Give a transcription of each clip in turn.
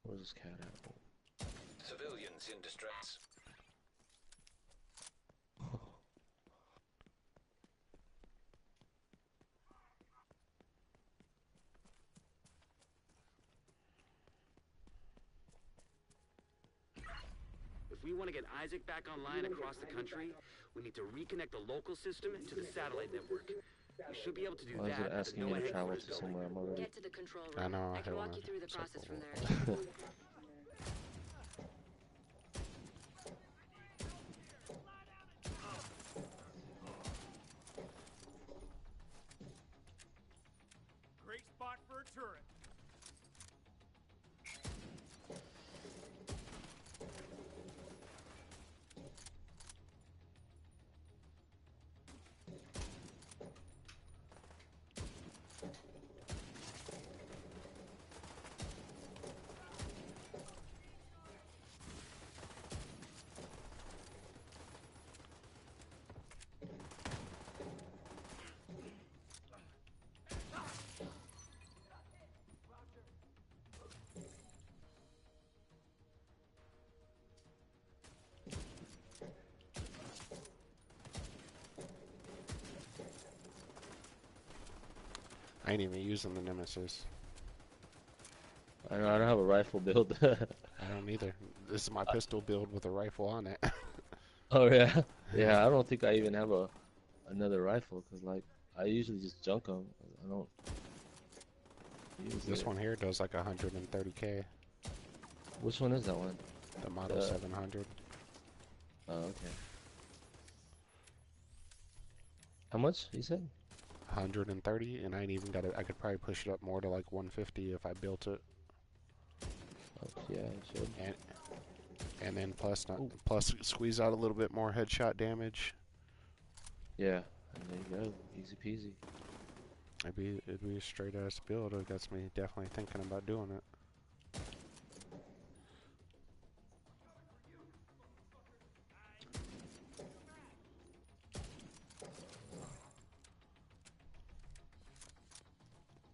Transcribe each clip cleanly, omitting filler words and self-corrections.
Where's this cat at? Civilians in distress. If we want to get Isaac back online across the country, we need to reconnect the local system to the satellite network. We should be able to do Why is that it at the asking me NOAA to travel headquarters to building. somewhere I'm already? Get to the control room. I know. I can walk you through the process from there. Great spot for a turret. I ain't even using the Nemesis. I know, I don't have a rifle build. I don't either. This is my pistol build with a rifle on it. Oh yeah, yeah. I don't think I even have another rifle because like I usually just junk them. I don't use This it. one here does like 130k. Which one is that one? The Model 700. Oh, okay. How much you said? 130, and I ain't even got it. I could probably push it up more to like 150 if I built it. Oh, yeah, you should. And then plus squeeze out a little bit more headshot damage. Yeah, and there you go, easy peasy. It'd be a straight ass build. It gets me definitely thinking about doing it.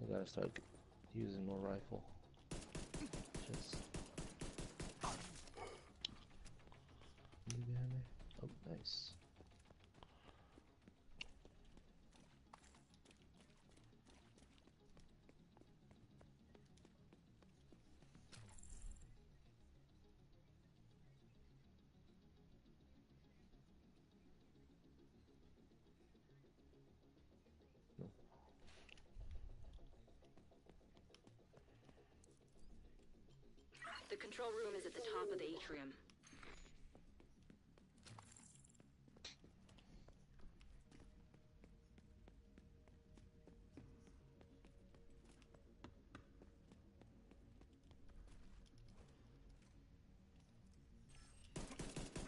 I gotta start using more rifle. Just. You behind me? Oh, nice. The control room is at the top of the atrium.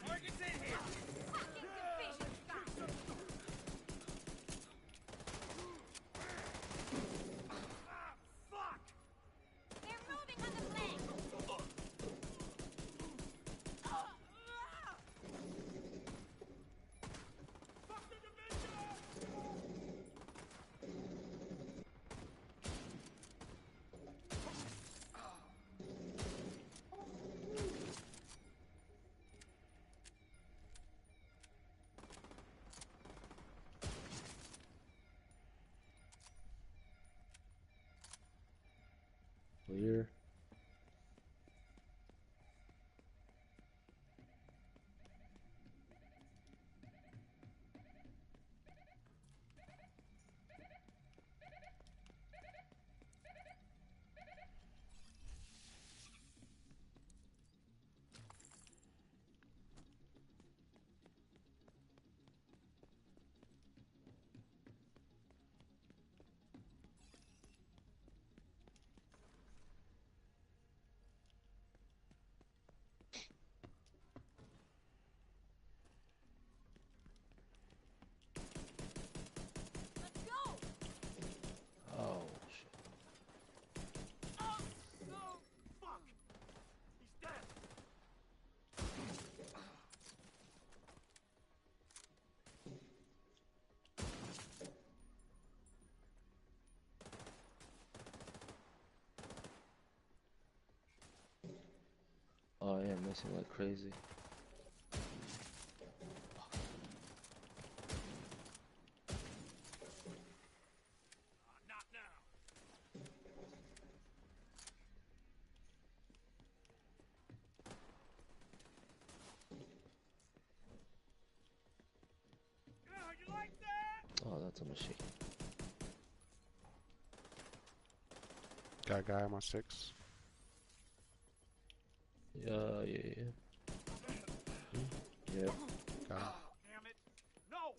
Target's in here. Fuck! They're moving on the flank. Fuck the division! Clear. missing like crazy. Not now. You like that? Oh, that's a machine. Got a guy on my 6. Yeah. Yeah. Got him. Damn it. No.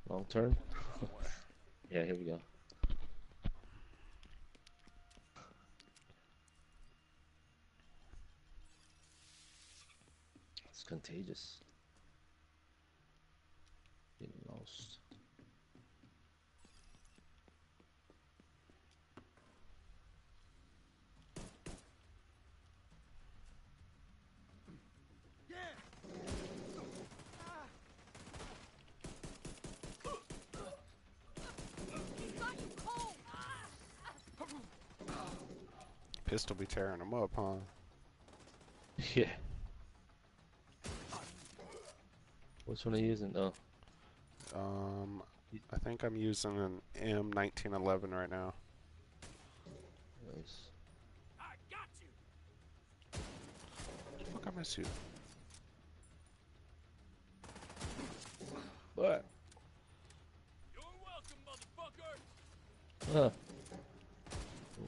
Long turn. Yeah, here we go. It's contagious. Getting lost. Pistol be tearing him up, huh? Yeah. Which one are you using? Oh. I think I'm using an M1911 right now. Nice. I got you. What the fuck am I shooting? What? You're welcome, motherfucker. Huh.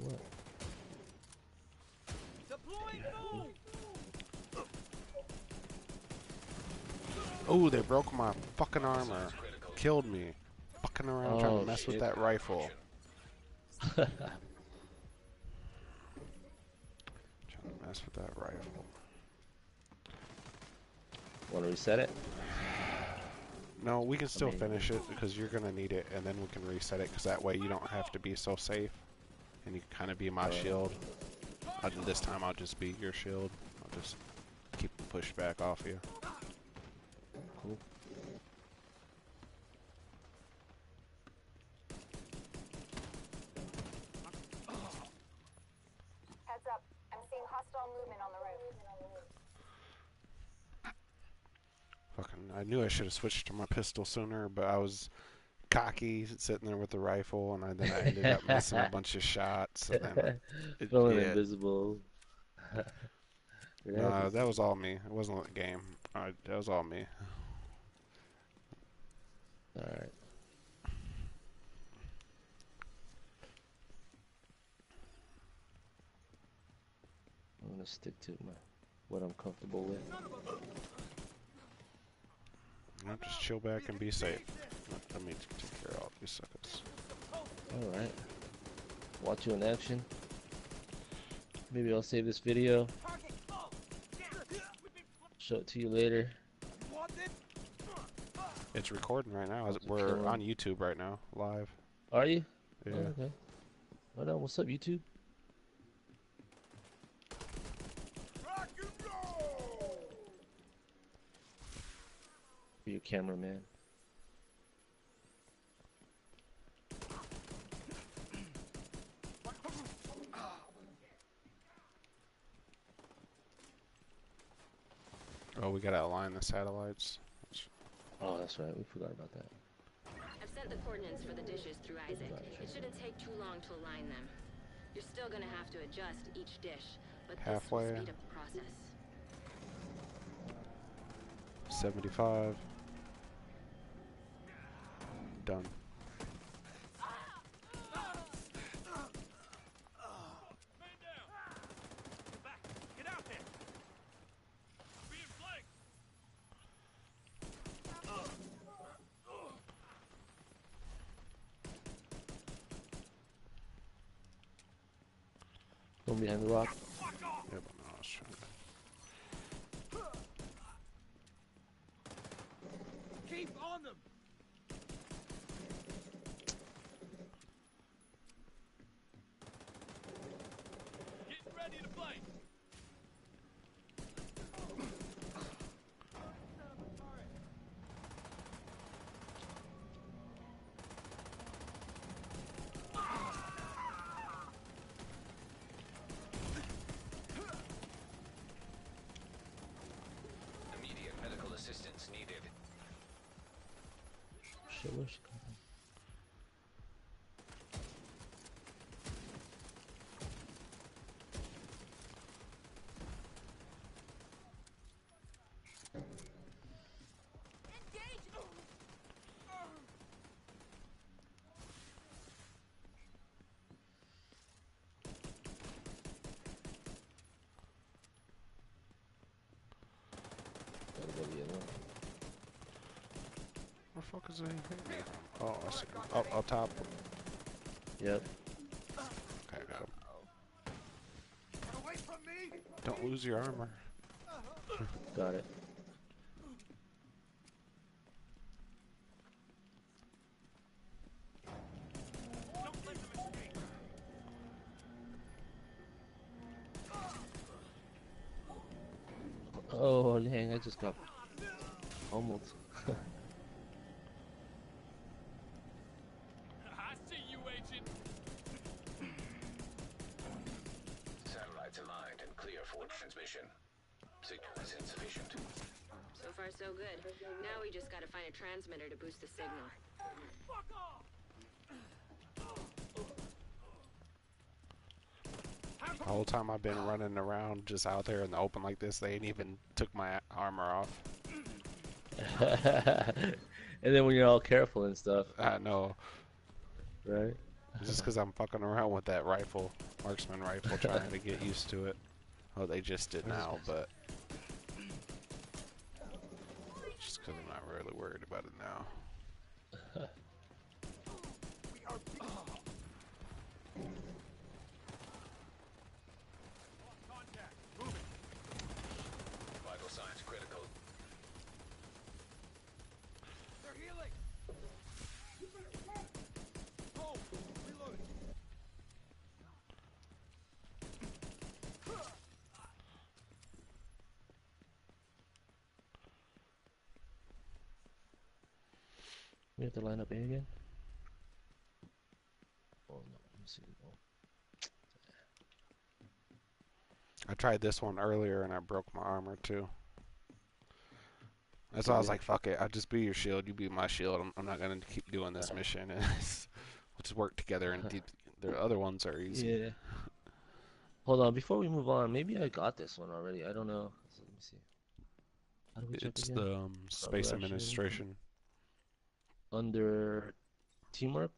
What? Deploying boom. Oh, they broke my fucking armor. Killed me. Fucking around trying to mess with shit. that rifle. Trying to mess with that rifle. Want to reset it? No, we can still mean- finish it because you're gonna need it, and then we can reset it because that way you don't have to be so safe, and you can kind of be my shield. This time I'll just be your shield. I'll just keep the pushback off you. Cool. Heads up. I'm seeing hostile movement on the roof. Fucking, I knew I should have switched to my pistol sooner, but I was cocky sitting there with the rifle, and then I ended up missing a bunch of shots. And then Feeling yeah. invisible. No, that was all me. It wasn't the game. That was all me. Alright. I'm gonna stick to what I'm comfortable with. I'll just chill back and be safe. Let me take care of all these suckers. Alright. Watch you in action. Maybe I'll save this video. Show it to you later. It's recording right now. We're on YouTube right now, live. Are you? Yeah. Oh, okay. Right on. What's up, YouTube? Be your cameraman. Oh, we gotta align the satellites. Oh, that's right. We forgot about that. I've sent the coordinates for the dishes through Isaac. It shouldn't take too long to align them. You're still gonna have to adjust each dish, but this Halfway. will speed up the process. 75. Done. Man down. Get back. Get out there. Being flanked. One behind the rock. Fuck off. Yep, no, I was trying to... Keep on them. Assistance needed. Shit, where's she coming from? Gotta go the other one. Where the fuck is he hitting me from? Oh, I see him. Oh, up top. Yep. Okay, got him. Don't lose your armor. Got it. Oh dang, I just got pummeled. I see you, Agent. Satellites aligned and clear for transmission. Signal is insufficient. So far, so good. Now we just gotta find a transmitter to boost the signal. Fuck off! The whole time I've been running around just out there in the open like this, they ain't even took my armor off. And then when you're all careful and stuff, I know. right? It's just because I'm fucking around with that rifle, marksman rifle, trying to get used to it. Oh, they just did now, but just because I'm not really worried about it now. Contact. Moving. Vital signs critical. They're healing. Oh, reloading. We have to line up A again? Oh no, let me see. Oh. I tried this one earlier and I broke my armor too. That's why I was like, fuck it, I'll just be your shield, you be my shield. I'm not gonna keep doing this mission. We'll just work together, and the other ones are easy. Yeah. Hold on, before we move on, maybe I got this one already. I don't know. So let me see. How do we check It's again? the Space Collaboration. Administration. Under teamwork,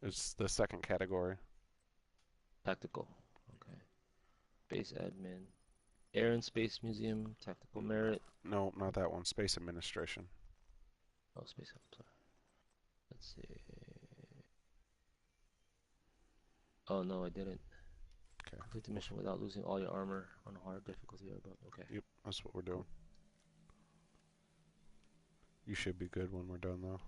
It's the second category. tactical. Okay. Base admin. Air and Space Museum, tactical merit. No, not that one. Space Administration. Oh, space. Sorry. Let's see. Oh no, I didn't. Okay. Complete the mission without losing all your armor on hard difficulty or above. Okay. Yep, that's what we're doing. You should be good when we're done, though.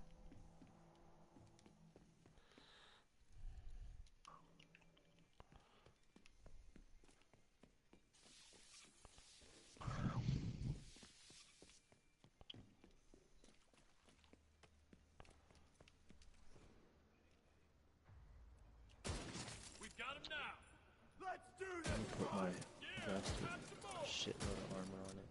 We've got him now. Let's do Let this. me put my Yeah, vast have some more. shitload of armor on it.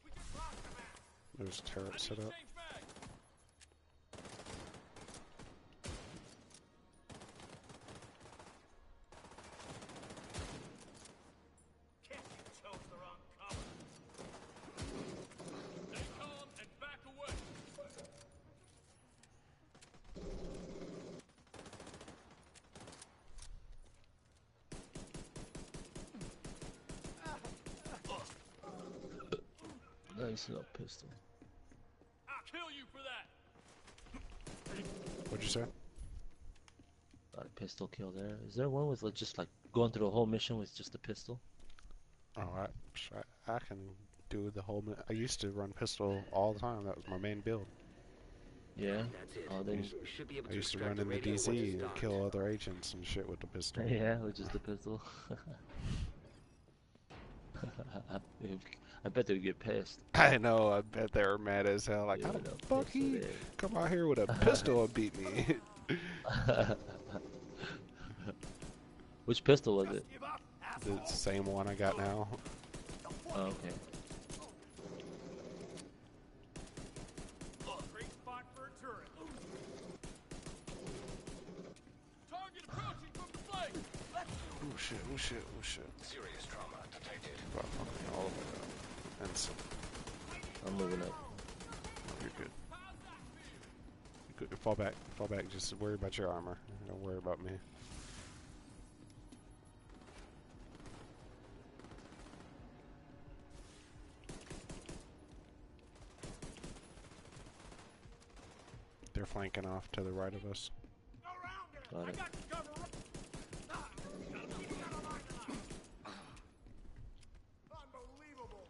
We can rock the map. There's a turret I set need up. to change mag. Guess you chose the wrong cover. Stay calm and back away. Nice little pistol. I'll kill you for that. What'd you say? Got a pistol kill there. Is there one with like, just like going through the whole mission with just a pistol? Oh, I can do the whole. I used to run pistol all the time. That was my main build. Yeah. That's it. Oh, then. We should be able I to used to extract run the in the radio once DZ it's and docked. kill other agents and shit with the pistol. Yeah, with just a pistol. I bet they'd get pissed. I know. I bet they were mad as hell. Like, Yeah, how the with a fuck pistol he there. come out here with a pistol and beat me? Which pistol was it? Give up. The same one I got now. Oh, okay. Great spot for a turret. Target approaching from the flank. Oh shit, oh shit, oh shit. Serious trauma detected. Bro, fucking all the way up. And so, I'm moving up. you're good. You're good. Fall back, just worry about your armor. Don't worry about me. They're flanking off to the right of us. Got it. Unbelievable.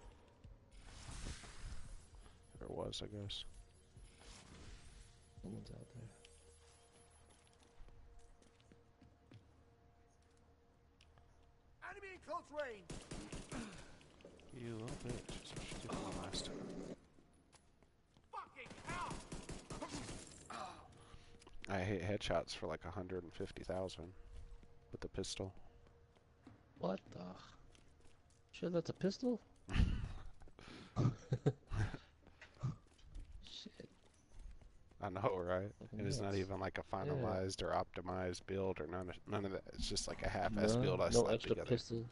There was, I guess. Someone's out there. Enemy in close range. You little bitch. That's what you did to me last time. Fucking hell. I hit headshots for like 150,000 with the pistol. What the? Sure, that's a pistol? Shit. I know, right? Fucking It is not nuts. even like a finalized or optimized build or none of that. It's just like a half-ass No, build I no slapped extra together. pistol.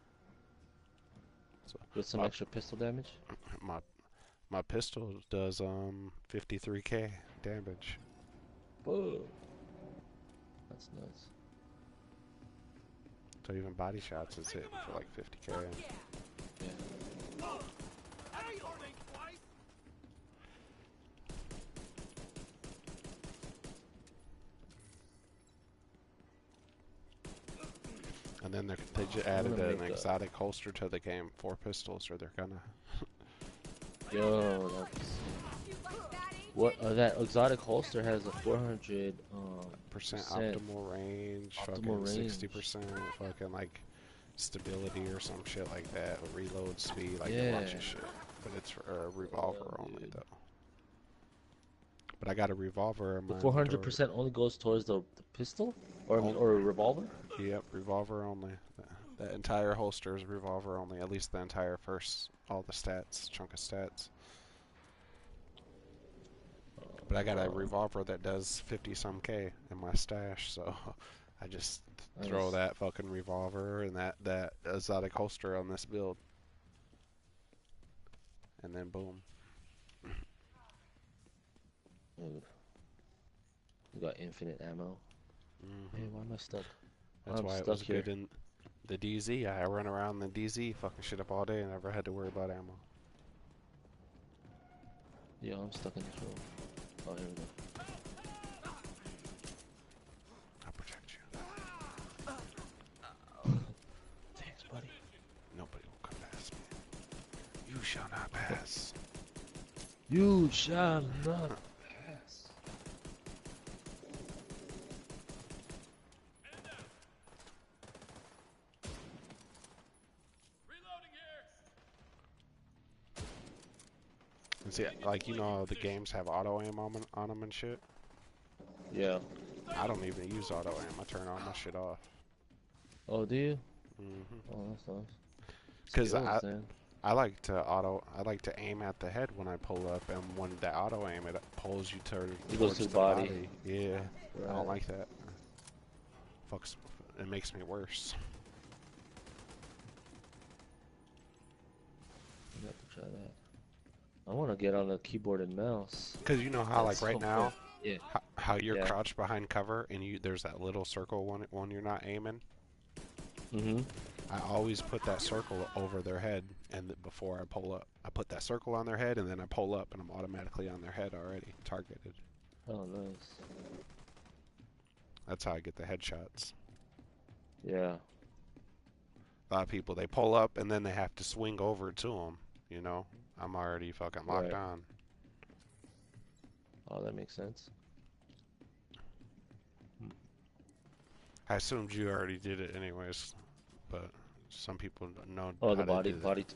So With some my- extra pistol damage? my pistol does 53k damage. Whoa. That's nuts. So even body shots is hitting for like 50k. Yeah. Reloading twice. And then they just added gonna an make a- exotic holster to the game, 4 pistols, or they're gonna. Yo, that's... What? That exotic holster has a 400 percent percent optimal range, optimal fucking range. 60%, fucking like stability or some shit like that, reload speed, like a Yeah. bunch of shit. But it's for a revolver only dude. though. But I got a revolver in The my 400% only goes towards the pistol? Or I mean, or a revolver? inventory. Yep, revolver only. That entire holster is revolver only, at least the entire all the stats, chunk of stats. But I got a revolver that does 50-some K in my stash, so I just throw Nice. that fucking revolver and that exotic holster on this build. And then boom. Dude. You got infinite ammo. Hey, why am I stuck? That's I'm why it stuck was here. good in the DZ. I run around the DZ fucking shit up all day and never had to worry about ammo. Yo, I'm stuck in this room. Oh, here we go. I'll protect you. Thanks, buddy. Nobody will come past me. You shall not pass. You shall not pass. Reloading here. And see, like, you know, the games have auto aim on them and shit. Yeah. I don't even use auto aim. I turn all my shit off. Oh, do you? Mm-hmm. Oh, that's nice. Because Skills, then. I like to aim at the head when I pull up, and when the auto aim, it pulls you It goes towards to the the body. Yeah, I don't Right. like that. Fucks, it makes me worse. You have to try that. I want to get on the keyboard and mouse. Because you know how, That's like right so now, fun. Yeah. how you're Yeah. crouched behind cover, and there's that little circle when you're not aiming. Mm-hmm. I always put that circle over their head, and before I pull up, I put that circle on their head, and then I pull up, and I'm automatically on their head already, targeted. Oh, nice. That's how I get the headshots. Yeah. A lot of people, they pull up, and then they have to swing over to them. You know, I'm already fucking locked Right. on. Oh, that makes sense. I assumed you already did it anyways, but some people don't know Oh, how the to body, do that. body.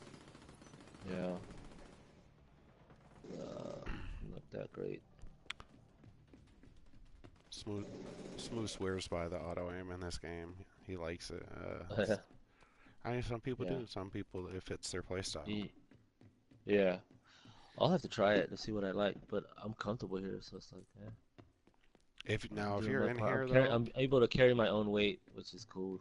Yeah. Not that great. Smooth swears by the auto aim in this game. He likes it. Yeah. I mean, some people Yeah. do. Some people, it fits their playstyle. Yeah. I'll have to try it to see what I like, but I'm comfortable here, so it's like, yeah, If I'm now, if doing you're my in part. here though, I'm able to carry my own weight, which is cool.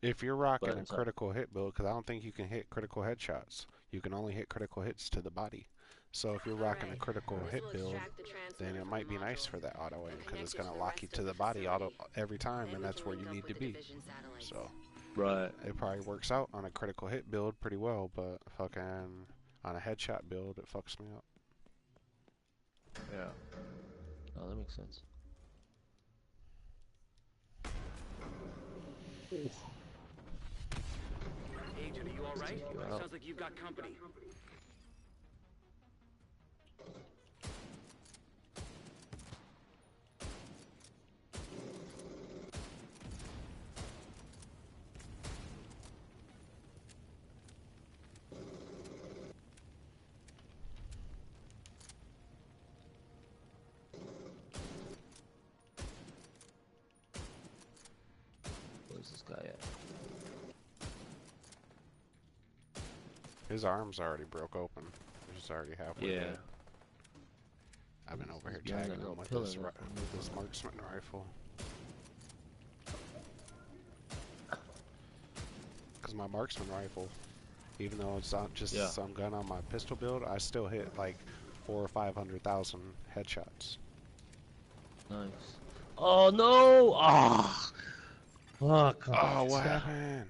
if you're But rocking a I'm sorry. critical hit build, because I don't think you can hit critical headshots. You can only hit critical hits to the body. So if you're rocking a Alright. critical This hit will build, extract the then transmitter it from the might be nice module for that auto aim and because it's connect it gonna to the lock you rest to of the the body auto facility. every time, Then and we that's can where link you up need with to the be. division satellites. So Right. it probably works out on a critical hit build pretty well, but fucking on a headshot build, it fucks me up. Yeah. Oh, that makes sense. Agent, are you all right? Check you out. Sounds like you've got company. Where's this guy at? His arms already broke open. He's already halfway Yeah. dead. I've been over He's here behind tagging that him little with pillar this, there. with this marksman rifle. Because my marksman rifle, even though it's not just Yeah. some gun on my pistol build, I still hit like 400,000 or 500,000 headshots. Nice. Oh no! Ah! Fuck. Oh, what happened?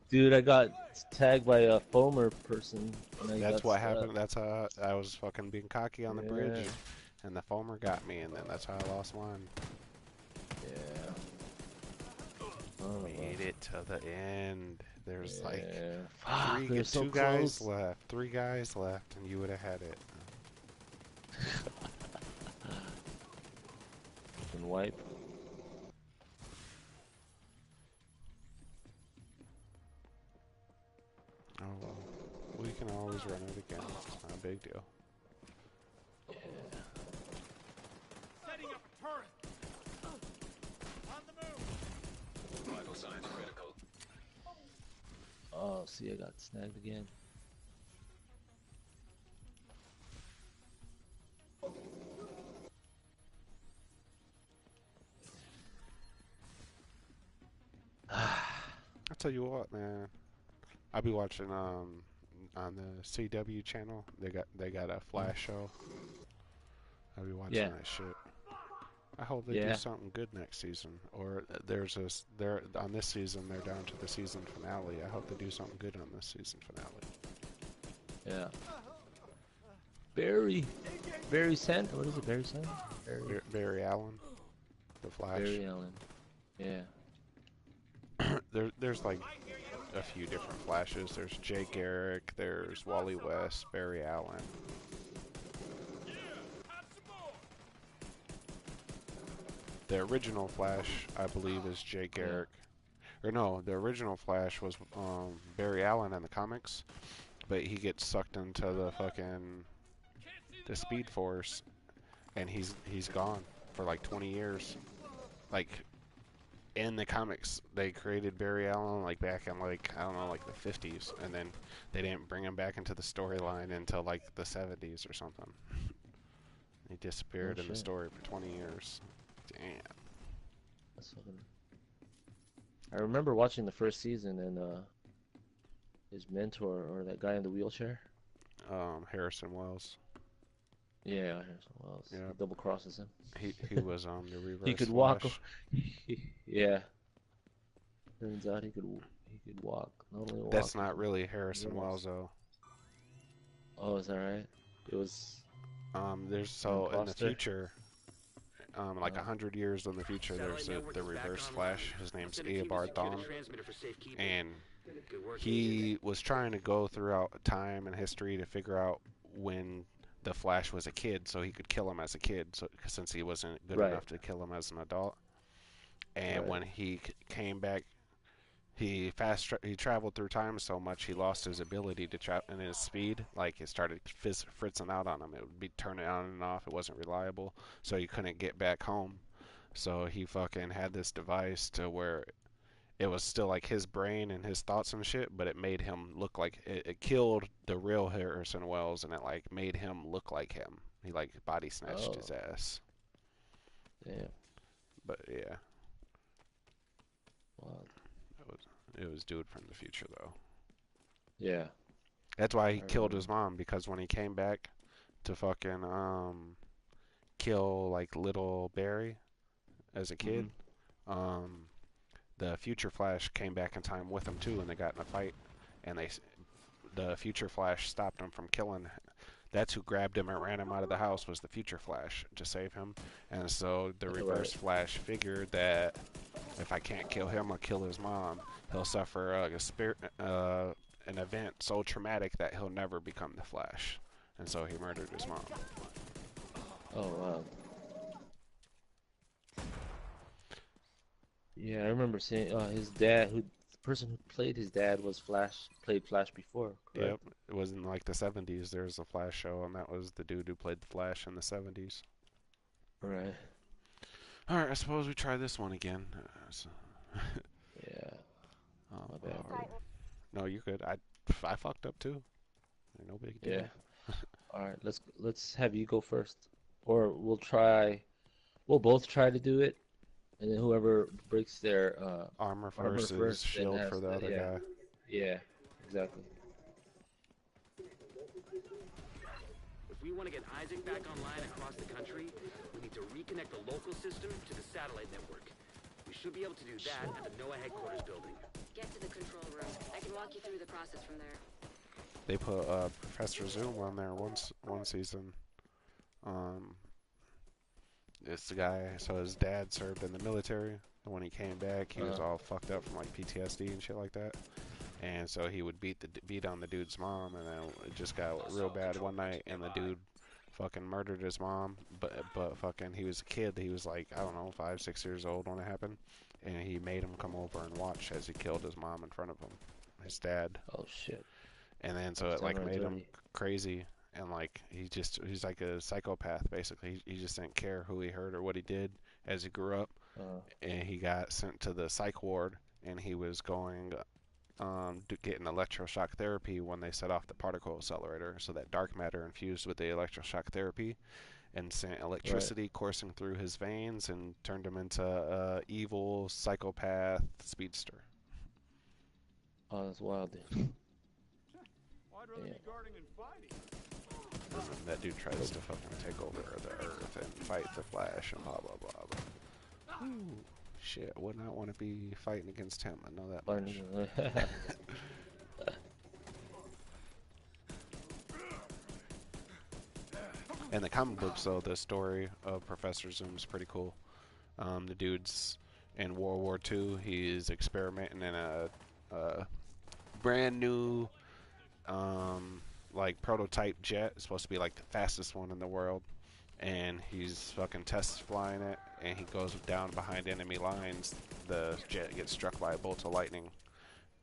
Dude, I got tagged by a foamer person. And I That's got what stuck. happened. That's how I was fucking being cocky on the bridge, Yeah. and the foamer got me, and then that's how I lost mine. Yeah. Oh, Made it to the end. There's like yeah. Fuck, they're so two guys close. left, 3 guys left, and you would have had it. Fucking wipe. Oh well, we can always run it again. It's not a big deal. Setting up a turret. On the move. Vital signs critical. Oh, see, I got snagged again. I'll tell you what, man. I'll be watching on the CW channel. They got a Flash show. I'll be watching Yeah. that shit. I hope they Yeah. do something good next season. Or there's they're on this season they're down to the season finale. I hope they do something good on this season finale. Yeah. Barry Sand. What is it? Barry Sand? Barry Allen, the Flash. Barry Allen. Yeah. There's like a few different Flashes. There's Jay Garrick, there's Wally West, Barry Allen. The original Flash, I believe, is Jay Garrick. Or no, the original Flash was Barry Allen in the comics, but he gets sucked into the Speed Force, and he's gone for like 20 years. Like in the comics, they created Barry Allen like back in like I don't know like the 50s, and then they didn't bring him back into the storyline until like the 70s or something. He disappeared in the shit. story for 20 years. Damn. That's fucking... I remember watching the first season and his mentor or that guy in the wheelchair. Harrison Wells. Yeah, Harrison Wells. Yeah. He double crosses him. He was the reverse. He could walk. Flash. Yeah. Turns out he could walk. Not only walk. That's he not could really Harrison realize. Wells though. Oh, is that right? It was. There's so in the Imposter. future, like 100 years in the future, there's the reverse Flash. His name's Eobard Thawne, and he was trying to go throughout time and history to figure out when the Flash was a kid, so he could kill him as a kid. So since he wasn't good Right. enough to kill him as an adult, and Right. when he came back, he traveled through time so much he lost his ability to travel and his speed. Like it started fritzing out on him. It would be turning on and off. It wasn't reliable, so he couldn't get back home. So he fucking had this device to where it was still like his brain and his thoughts and shit, but it made him look like it killed the real Harrison Wells, and it like made him look like him. He like body snatched his ass. Yeah. But yeah, Wow. it was dude from the future though. Yeah. That's why he I killed remember. his mom, because when he came back to fucking kill like little Barry as a kid, the future Flash came back in time with him too, and they got in a fight, and the future Flash stopped him from killing. That's who grabbed him and ran him out of the house, was the future Flash, to save him. And so the reverse Flash figured that if I can't kill him, I'll kill his mom. He'll suffer an event so traumatic that he'll never become the Flash. And so he murdered his mom. Oh wow. Yeah, I remember seeing his dad. The person who played his dad was played Flash before, correct? Yep, it was in like the 70s. There was a Flash show, and that was the dude who played the Flash in the 70s. Right. Alright, I suppose we try this one again. Yeah. Oh, My bad. no, you're good. I fucked up too. No big deal. Yeah. All right. Let's have you go first, or We'll both try to do it, and then whoever breaks their Armor armor versus first, then shield has for the to- other yeah. guy. Yeah. Exactly. If we want to get Isaac back online across the country, we need to reconnect the local system to the satellite network. We should be able to do that at the NOAA headquarters building. Get to the control room. I can walk you through the process from there. They put Professor Zoom on there one season. It's the guy. So his dad served in the military, and when he came back, he was all fucked up from like PTSD and shit like that. And so he would beat on the dude's mom, and then it just got real bad one night, and the dude fucking murdered his mom. But fucking he was a kid. He was like, I don't know, 5, 6 years old when it happened, and he made him come over and watch as he killed his mom in front of him, his dad. Oh shit. And then so That's it like downright made him dirty. crazy, and like he's like a psychopath basically. He just didn't care who he hurt or what he did as he grew up, and he got sent to the psych ward, and he was going to get an electroshock therapy when they set off the particle accelerator, so that dark matter infused with the electroshock therapy and sent electricity coursing through his veins and turned him into a evil psychopath speedster. Oh, that's wild, dude. I'd rather be guarding and fighting. And then that dude tries to fucking take over the Earth and fight the Flash and blah blah blah. But, ooh, shit, I would not want to be fighting against him. I know that much. In the comic books, though, the story of Professor Zoom is pretty cool. The dude's in World War II. He's experimenting in a brand new like prototype jet. It's supposed to be like the fastest one in the world, and he's fucking test flying it, and he goes down behind enemy lines. The jet gets struck by a bolt of lightning,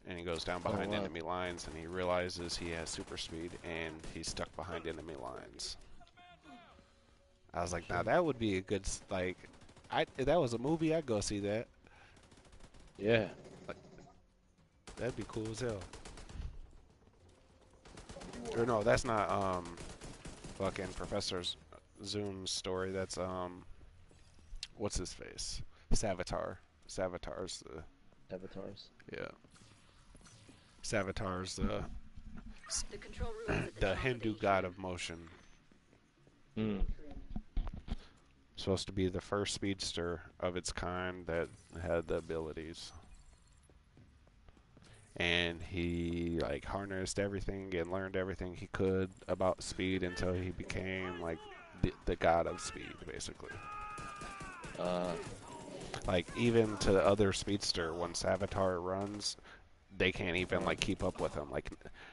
and he goes down behind enemy lines, and he realizes he has super speed, and he's stuck behind enemy lines. I was like, now that would be a good, like, if that was a movie, I'd go see that. Yeah. Like, that'd be cool as hell. Or no, that's not fucking Professor Zoom's story. That's what's his face? Savitar. Savitar's the Avatars. yeah. Savitar's The control room is at the top of Hindu the god of motion. Supposed to be the first speedster of its kind that had the abilities. And he like harnessed everything and learned everything he could about speed until he became like the god of speed, basically. Like even to the other speedster, when Savitar runs, they can't even like keep up with him. Like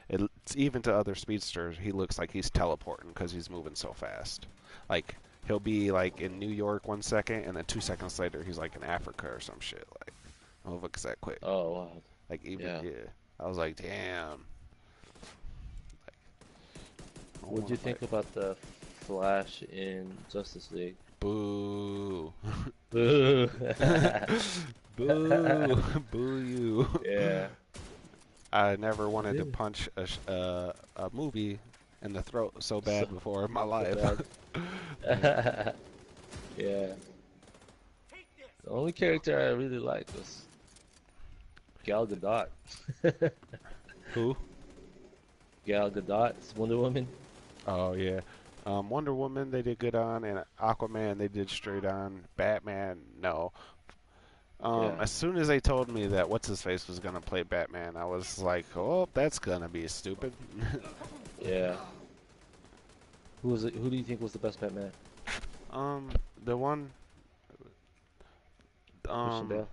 it's even to other speedsters, he looks like he's teleporting because he's moving so fast. Like he'll be like in New York 1 second, and then 2 seconds later he's like in Africa or some shit. Like motherfuckers that quick. Oh wow. Like even I was like, damn. Like, What'd you think about the Flash in Justice League? Boo. Boo. Boo! Boo you! Yeah. I never wanted to Yeah. punch a movie in the throat so bad So, before in my so life. bad. Yeah. The only character I really liked was Gal Gadot. Who? Gal Gadot, Wonder Woman. Oh yeah. Wonder Woman they did good on, and Aquaman they did straight on. Batman, no. Yeah. As soon as they told me that what's his face was gonna play Batman, I was like, oh, that's gonna be stupid. Yeah. Who was it? Who do you think was the best Batman? The one, Christian Bale.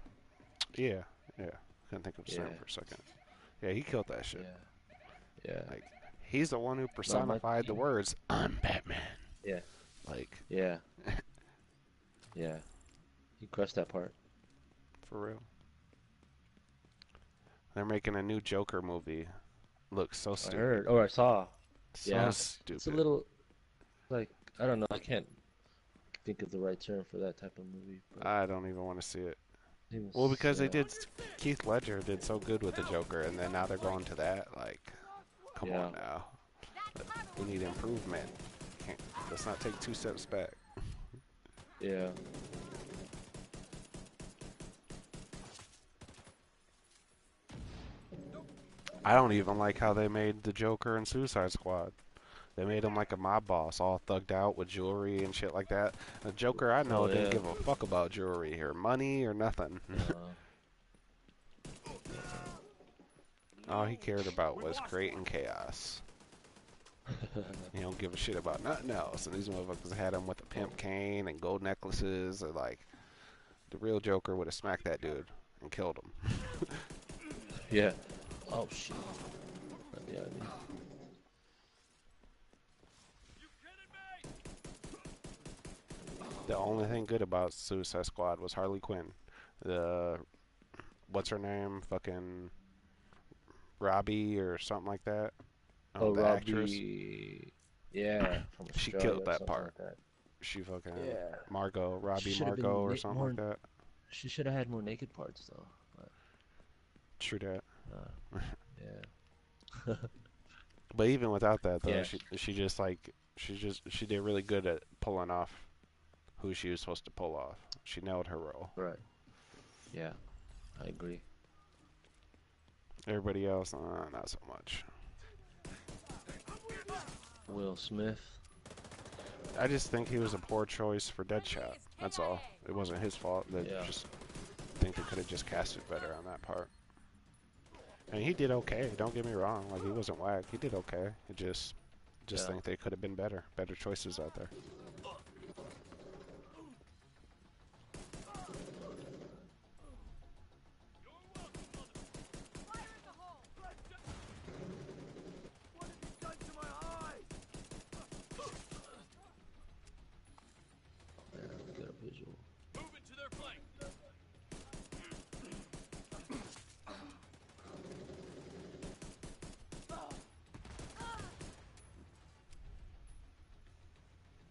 yeah, yeah. Couldn't think of his name Yeah. for a second. Yeah, he killed that shit. Yeah. Yeah. Like, he's the one who Not my personified the words, "I'm Batman." Yeah. Like, Yeah. Yeah. He crushed that part. for real. They're making a new Joker movie. Looks so I stupid. heard, or I saw. So Yeah. stupid. It's a little, like, I don't know. I can't think of the right term for that type of movie. But I don't even want to see it. it was, Well, because they yeah. did, Keith Ledger did so good with the Joker, and then now they're going to that. Like, come Yeah. on now. We need improvement. Let's not take 2 steps back. Yeah. I don't even like how they made the Joker in Suicide Squad. They made him like a mob boss, all thugged out with jewelry and shit like that. The Joker I know Oh, didn't yeah. give a fuck about jewelry or money or nothing. All he cared about was creating chaos. He don't give a shit about nothing else. And these motherfuckers had him with a pimp cane and gold necklaces. And like, the real Joker would have smacked that dude and killed him. Yeah. Oh shit. Yeah. The only thing good about Suicide Squad was Harley Quinn. The what's her name? Fucking Robbie or something like that. Oh, The actress. Robbie. Yeah. From She Australia killed or that something part. like that. She fucking Yeah. Robbie Should have been Margot or something like that. She should have had more naked parts though. True that. Yeah. But even without that though, Yeah. she did really good at pulling off who she was supposed to pull off. She nailed her role. Right. Yeah. I agree. Everybody else, not so much. Will Smith. I just think he was a poor choice for Deadshot. That's all. It wasn't his fault. I Yeah. just think they could have just casted better on that part. And he did okay. Don't get me wrong. Like, he wasn't whack. He did okay. I just Yeah. think they could have been better. Better choices out there. Yeah, get a visual. Move it to their flank.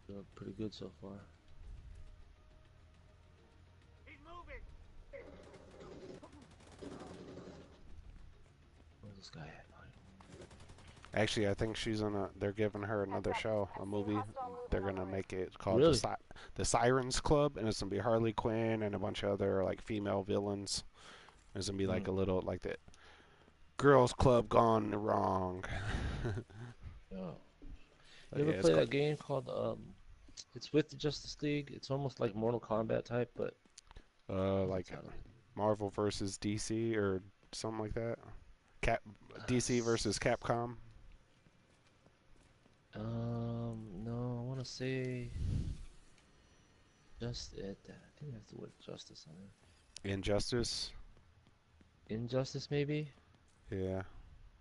Doing pretty good so far. He's moving. Where's this guy at? Actually, I think they're giving her another show, a movie. They're gonna make it called Really? the Sirens Club, and it's gonna be Harley Quinn and a bunch of other like female villains. It's gonna be like a little like the girls' club gone wrong. Oh. But You ever yeah, it's play called- that game called it's with the Justice League. It's almost like Mortal Kombat type, but like it's out. Marvel versus DC or something like that. DC versus Capcom. No, I want to say just it. I think that's the word justice on it. Injustice. Injustice, maybe. Yeah.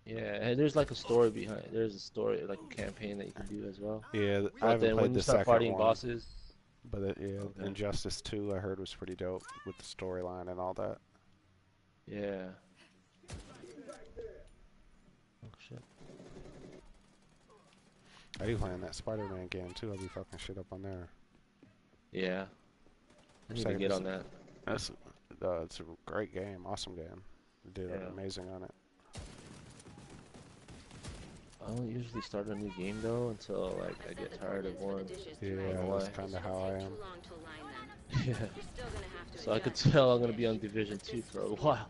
Yeah, and there's like a story behind. There's a story, like a campaign that you can do as well. Yeah, I But haven't then played when you the start second fighting one. bosses, But Okay. Injustice 2 I heard was pretty dope with the storyline and all that. yeah. Oh shit. I be playing that Spider-Man game too. I'll be fucking shit up on there. Yeah. I need to Second get is- on that. That's It's a great game, awesome game. They did amazing on it. I don't usually start a new game though until like I get tired of one. Yeah, that's kind of how I am. Yeah. So I could tell I'm gonna be on Division 2 for a while.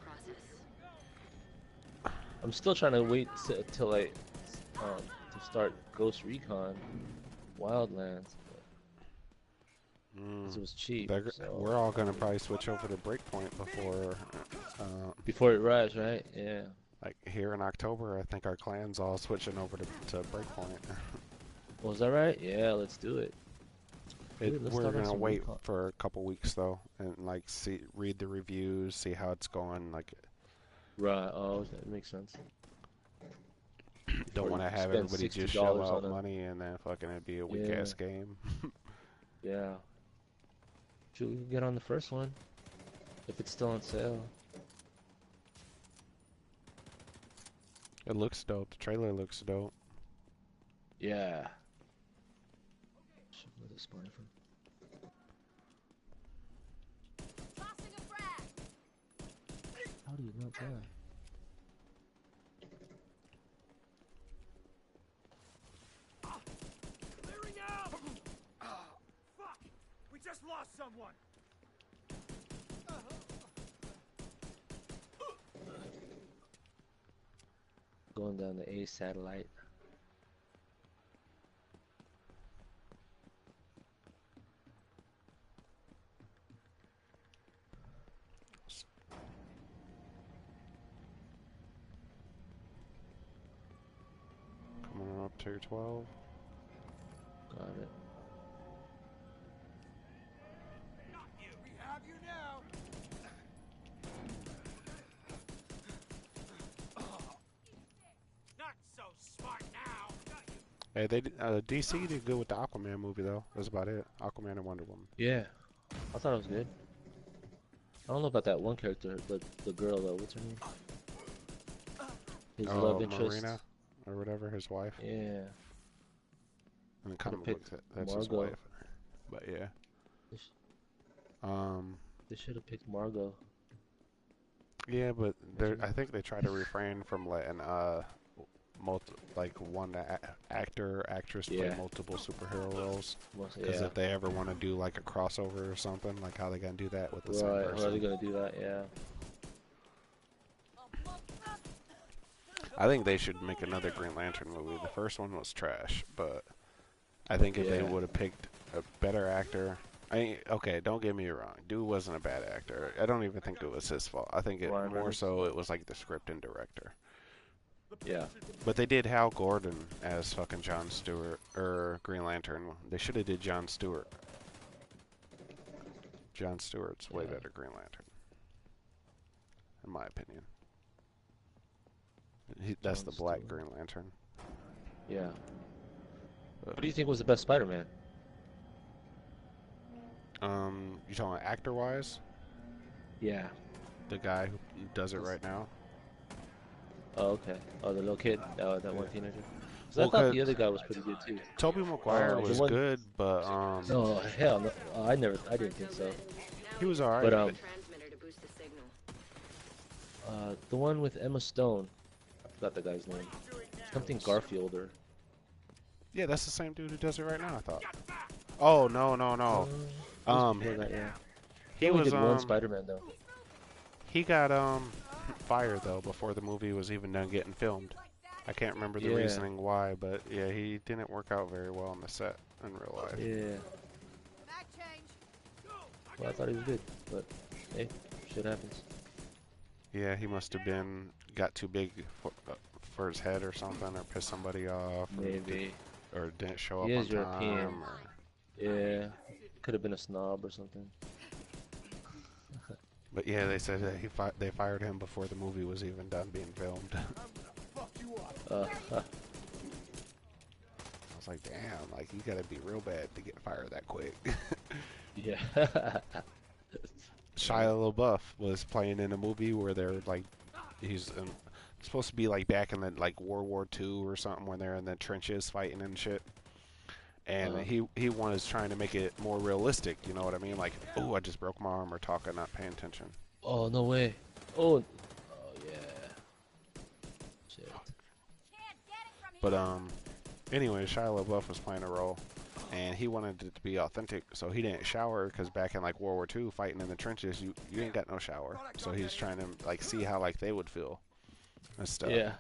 I'm still trying to wait till I to start Ghost Recon Wildlands. Because it was cheap. So. We're all gonna probably switch over to Breakpoint before it arrives, right? Yeah. Like here in October, I think our clan's all switching over to Breakpoint. Was that right? Yeah, let's do it. We're gonna wait for a couple weeks though, and like read the reviews, see how it's going. Like, right? Oh, that makes sense. Don't want to have everybody just shell out money and then fucking it'd be a weak ass game. Yeah. Should we get on the first one if it's still on sale? It looks dope. The trailer looks dope. Yeah. Where's the spawning from? How do you not die? Clearing out! Fuck! We just lost someone! Going down the A satellite. Coming up tier 12. Got it. Not you! We have you now! Not so smart now! Got you! Hey, DC did good with the Aquaman movie though. That's about it. Aquaman and Wonder Woman. Yeah, I thought it was good. I don't know about that one character, the girl though. What's her name? His love interest. Marina, or whatever, his wife. Yeah. And it kind of looks that's Margot. his wife. But yeah. They should have picked Margot. Yeah, but I think they try to refrain from letting one actor or actress play multiple superhero roles. Because if they ever want to do like a crossover or something, like how they gonna do that with the same person? How are they gonna do that? Yeah. I think they should make another Green Lantern movie. The first one was trash, but I think if they would have picked a better actor. Okay, don't get me wrong. Dude wasn't a bad actor. I don't even think it was his fault. I think more so it was like the script and director. Yeah. But they did Hal Gordon as fucking John Stewart, or Green Lantern. They should have did John Stewart. John Stewart's way better Green Lantern, in my opinion. That's the Black Green Lantern. Yeah. What do you think was the best Spider-Man? You talking actor-wise? Yeah. The guy who does it right now? Oh, okay. Oh, the little kid, that one teenager. So I thought the other guy was pretty good too. Tobey Maguire was good, but oh hell no! I didn't think so. He was alright. But the one with Emma Stone, I forgot the guy's name. Something Garfield or. Yeah, that's the same dude who does it right now. I thought. Oh no. He was did one Spider-Man though. He got fired though before the movie was even done getting filmed. I can't remember the reasoning why, but yeah, he didn't work out very well on the set in real life. Yeah. Well, I thought he was good, but hey, shit happens. Yeah, he must have got too big for his head or something, or pissed somebody off. Maybe. Or didn't show up He on is European. time. Yeah, could have been a snob or something. But yeah, they said that they fired him before the movie was even done being filmed. I was like, damn, like you gotta be real bad to get fired that quick. Yeah. Shia LaBeouf was playing in a movie where they're like, he's supposed to be like back in the like World War II or something when they're in the trenches fighting and shit. And he was trying to make it more realistic, you know what I mean? Like, oh, I just broke my arm or talking, not paying attention. Oh, no way. Oh, oh yeah. Shit. But anyway, Shia LaBeouf was playing a role, and he wanted it to be authentic, so he didn't shower because back in like World War II, fighting in the trenches, you ain't got no shower. So he's trying to like see how like they would feel and stuff. Yeah.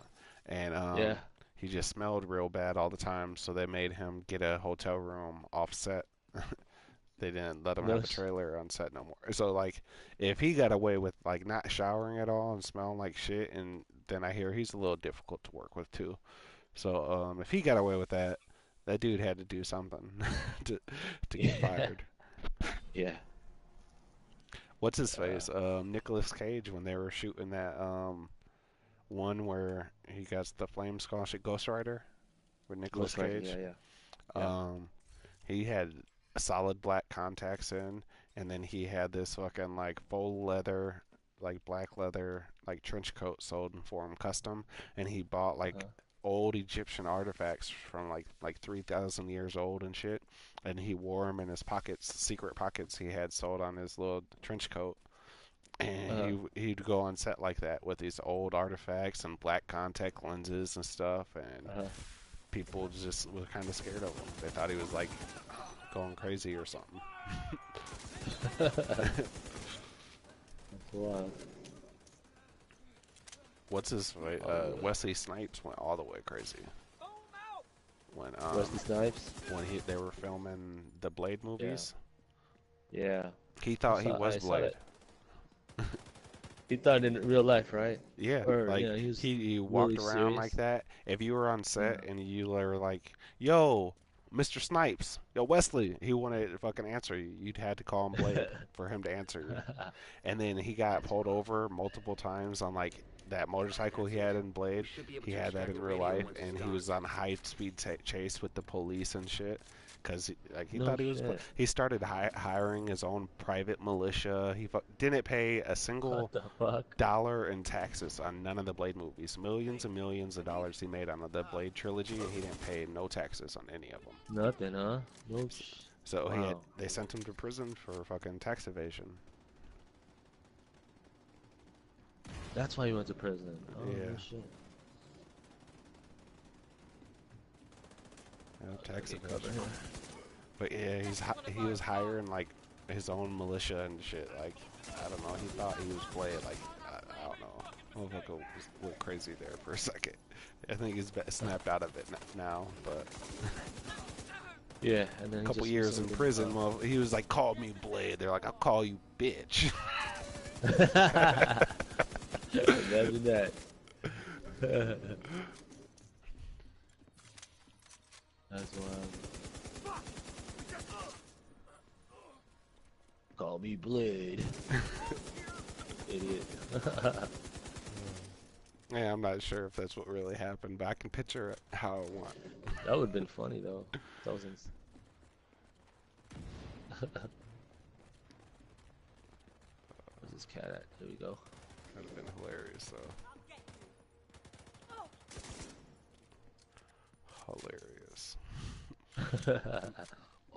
And Yeah. he just smelled real bad all the time, so they made him get a hotel room offset. They didn't let him No have a sh- trailer on set no more. So like, if he got away with like not showering at all and smelling like shit, and then I hear he's a little difficult to work with too. So if he got away with that, that dude had to do something to get Yeah. fired. Yeah. What's his face? Nicolas Cage when they were shooting that one where he got the flame scholarship, Ghost Rider, with Nicolas Ghost Rider. Cage. Yeah. Yeah. Yeah. He had solid black contacts in, and then he had this fucking like faux leather, like black leather, like trench coat sold for him custom, and he bought like old Egyptian artifacts from like 3,000 years old and shit, and he wore them in his pockets, secret pockets he had sewed on his little trench coat. And he'd go on set like that with these old artifacts and black contact lenses and stuff, and people just were kind of scared of him. They thought he was like going crazy or something. That's wild. What's his Wesley Snipes went all the way crazy when Wesley Snipes. when they were filming the Blade movies. Yeah. He thought he was Blade. He thought in real life, right? Yeah, Or, like yeah, he walked really around serious. like that. If you were on set and you were like, "Yo, Mr. Snipes, yo Wesley," he wanted to fucking answer you. You'd had to call him Blade for him to answer you. And then he got pulled over multiple times on like that motorcycle he had in Blade. He had that in real life, and he was on high-speed chase with the police and shit. Because he thought he was. He started hiring his own private militia. He didn't pay a single dollar in taxes on none of the Blade movies. Millions and millions of dollars he made on the Blade trilogy, and he didn't pay no taxes on any of them. Nothing, huh? Nope. So they sent him to prison for fucking tax evasion. That's why he went to prison. Oh, Yeah. no shit. Tax evasion. But yeah, he was hiring like his own militia and shit. Like I don't know, he thought he was Blade. Like I don't know. Motherfucker went crazy there for a second. I think he's snapped out of it now, but yeah. And then a couple years in prison, well, he was like, "Call me Blade." They're like, "I'll call you bitch." Imagine that. That's wild. Call me Blade. Idiot. Yeah, I'm not sure if that's what really happened, but I can picture it how it went. That would have been funny though. Thousands. Where's this cat at? There we go. That would have been hilarious, though. Hilarious.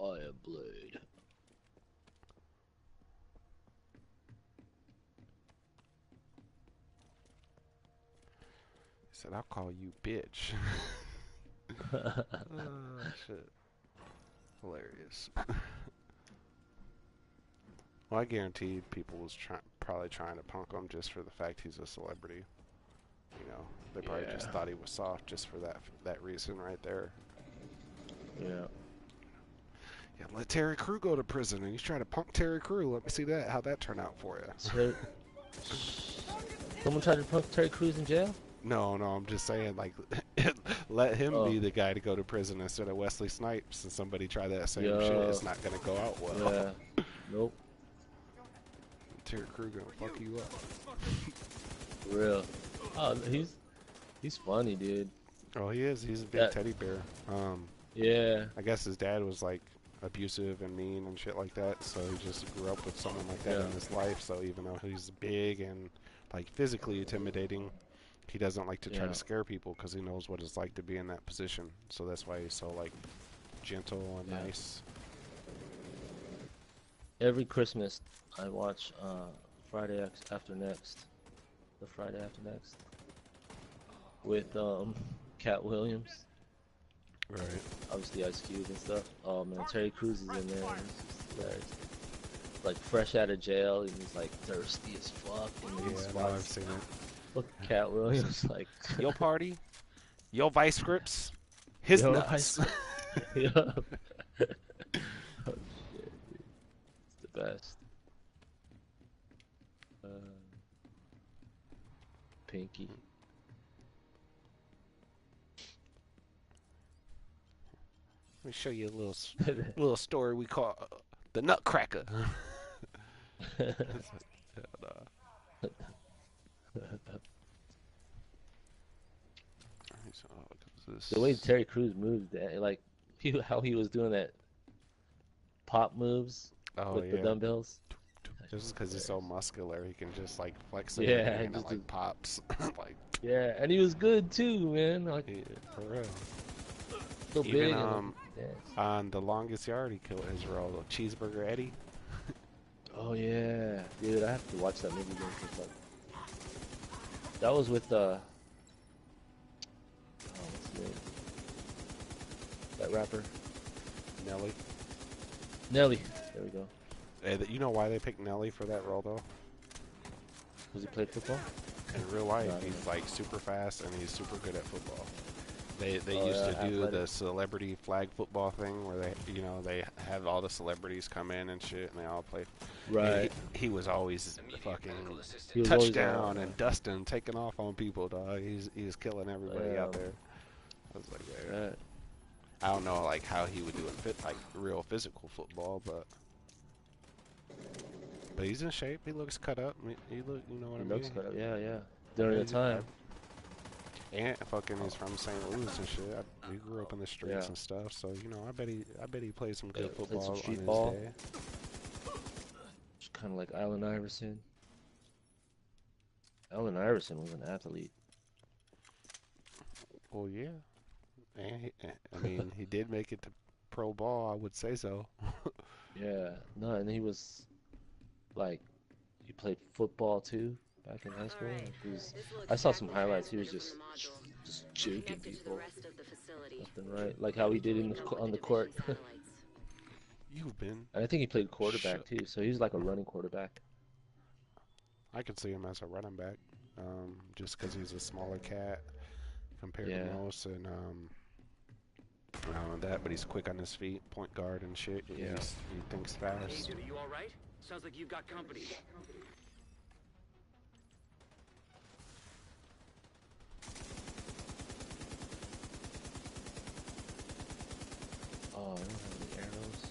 I am Blade. He said, "I'll call you bitch." Oh, shit. Hilarious. Well, I guarantee people was probably trying to punk him just for the fact he's a celebrity. You know, they probably just thought he was soft just for that reason right there. Yeah. Yeah, let Terry Crew go to prison, and he's trying to punk Terry Crew. Let me see how that turned out for you. Someone tried to punk Terry Crews in jail? No, I'm just saying, like, let him be the guy to go to prison instead of Wesley Snipes, and somebody try that same shit. It's not gonna go out well. Yeah. Nope. Terry Crew gonna fuck you up. For real. Oh, he's funny, dude. Oh, he is. He's a big teddy bear. Yeah. I guess his dad was like abusive and mean and shit like that, so he just grew up with someone like that in his life. So even though he's big and like physically intimidating, he doesn't like to try to scare people because he knows what it's like to be in that position. So that's why he's so like gentle and nice. Every Christmas, I watch After next. The Friday after next. With Cat Williams. Right. Obviously Ice Cube and stuff. Oh man, Terry Crews is in there. He's just hilarious. Like fresh out of jail, and he's like thirsty as fuck. And he's Yeah, no, I've seen it. Look at Cat Williams, like Your party, your vice grips, his Yo, nuts. yeah. Oh shit, dude. It's the best. Pinky. Let me show you a little story we call the Nutcracker. The way Terry Crews moved, like how he was doing that pop moves with the dumbbells. Just because he's so muscular, he can just like flex it and it like pops. Like yeah, and he was good too, man. Like for real. So Even big on The Longest Yard, he killed his role, Cheeseburger Eddie. Oh yeah, dude, I have to watch that movie again. Cause, like, that was with what's his name? That rapper. Nelly. There we go. Hey, you know why they picked Nelly for that role though? Because he played football. In real life, he's like super fast and he's super good at football. They used to do the celebrity flag football thing where they have all the celebrities come in and shit and they all play. Right. He was always fucking touchdown and dusting, taking off on people, dog. He was killing everybody out there. I was like, yeah. I don't know like how he would do it like real physical football, but he's in shape. He looks cut up. He know what I mean? He looks cut up. Yeah. During the time. And fucking he's from St. Louis and shit. We grew up in the streets and stuff, so I bet he played some good football some street on ball. his day. It's kind of like Allen Iverson. Allen Iverson was an athlete. Well, yeah. And I mean, he did make it to pro ball. I would say so. Yeah. No, and he was like, he played football too. Back in high school, I saw some highlights. He was just juking people left and right, like how he did on the court. You've been. And I think he played quarterback too, so he's like a running quarterback. I could see him as a running back, just because he's a smaller cat compared to most, and but he's quick on his feet, point guard and shit. Yeah, he thinks fast. Agent, are you all right? Sounds like you've got company. Oh, I don't have any arrows.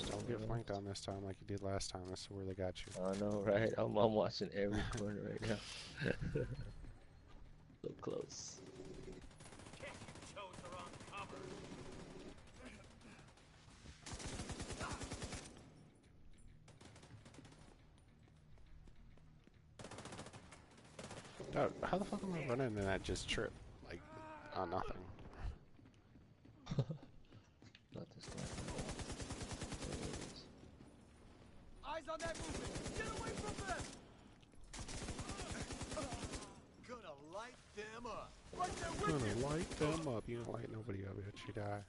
Don't get flanked on this time like you did last time. That's where they got you. I know, right? I'm watching every corner right now. So close. How the fuck am I running and that just trip? Like, on nothing. Not this guy. Eyes on that movement! Get away from them! Gonna light them up. Like they're wicked. Gonna light them up. You don't light nobody up, bitch. You die.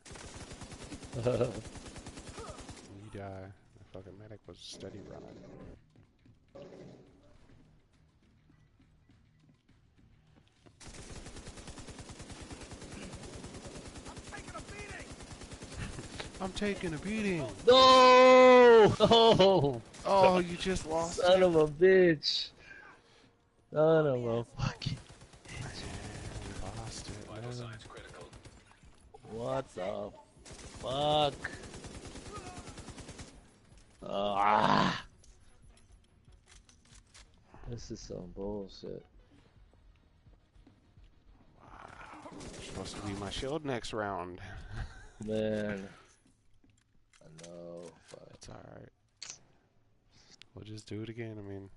You die. The fucking medic was steady running. I'm taking a beating. No! Oh! Oh, you just lost. Son of a bitch. Son of a fucking bitch. We lost it. Vital signs critical. What the fuck? Ah! This is some bullshit. Wow. You're supposed to be my shield next round. Man. I know, but it's alright. We'll just do it again. I mean,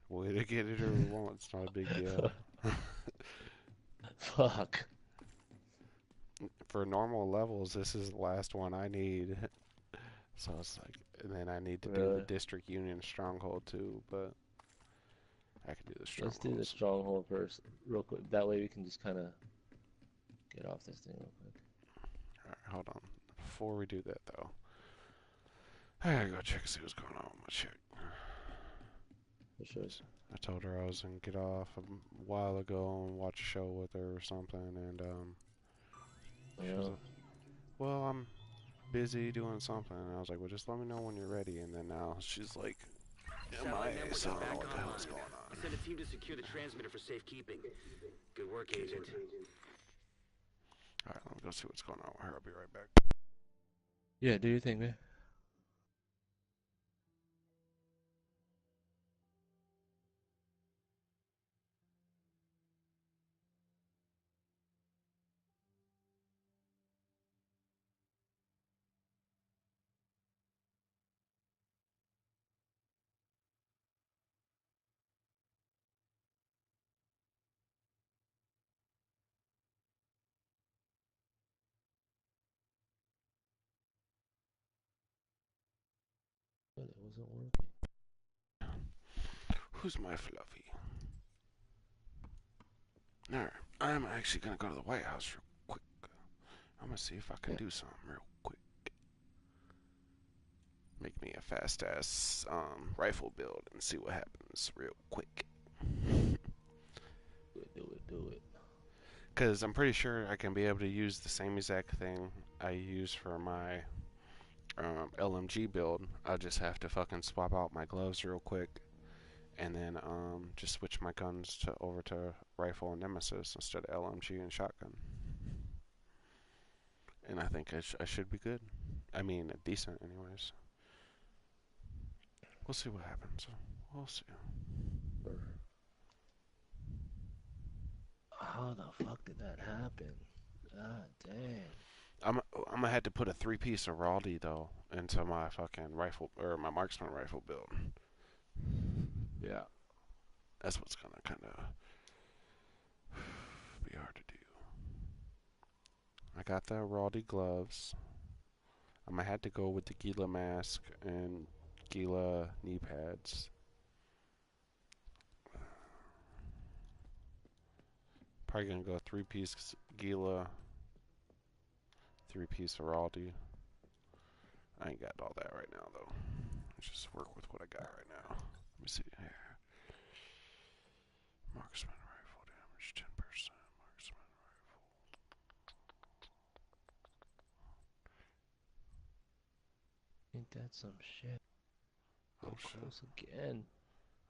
we'll either get it or we won't. It's not a big deal. Fuck. For normal levels, this is the last one I need. So it's like, and then I need to do the Really? District Union Stronghold too, but I can do the Let's do the Strongholds. stronghold first, real quick. That way we can just kind of get off this thing real quick. Alright, hold on. Before we do that though, I gotta go check and see what's going on with my chick. For sure. I told her I was gonna get off a while ago and watch a show with her or something, and she was Yeah. like, well, I'm busy doing something, and I was like, well, just let me know when you're ready, and then now she's like, Satellite MIA, network so I is don't know back what the hell's online. going on. Send a team to secure the transmitter for safekeeping. Good work, Agent. Alright, let me go see what's going on with her. I'll be right back. Yeah, do your thing, man. But it wasn't working. Who's my fluffy? Alright, I'm actually gonna go to the White House real quick. I'm gonna see if I can do something real quick. Make me a fast ass rifle build and see what happens real quick. Do it. Because I'm pretty sure I can be able to use the same exact thing I use for my LMG build. I'll just have to fucking swap out my gloves real quick. And then just switch my guns over to rifle and nemesis instead of LMG and shotgun. And I think I should be good. I mean, decent anyways. We'll see what happens. We'll see. How the fuck did that happen? God damn. I'm gonna have to put a 3-piece Araldi though into my fucking rifle or my marksman rifle build. Yeah. That's what's gonna kind of be hard to do. I got the Araldi gloves. I'm gonna have to go with the Gila mask and Gila knee pads. Probably gonna go 3-piece Gila, 3-piece Araldi. I ain't got all that right now though. Let's just work with what I got right now. Let me see here. Marksman rifle damage 10%. Marksman rifle. Ain't that some shit? Oh So shit. close again.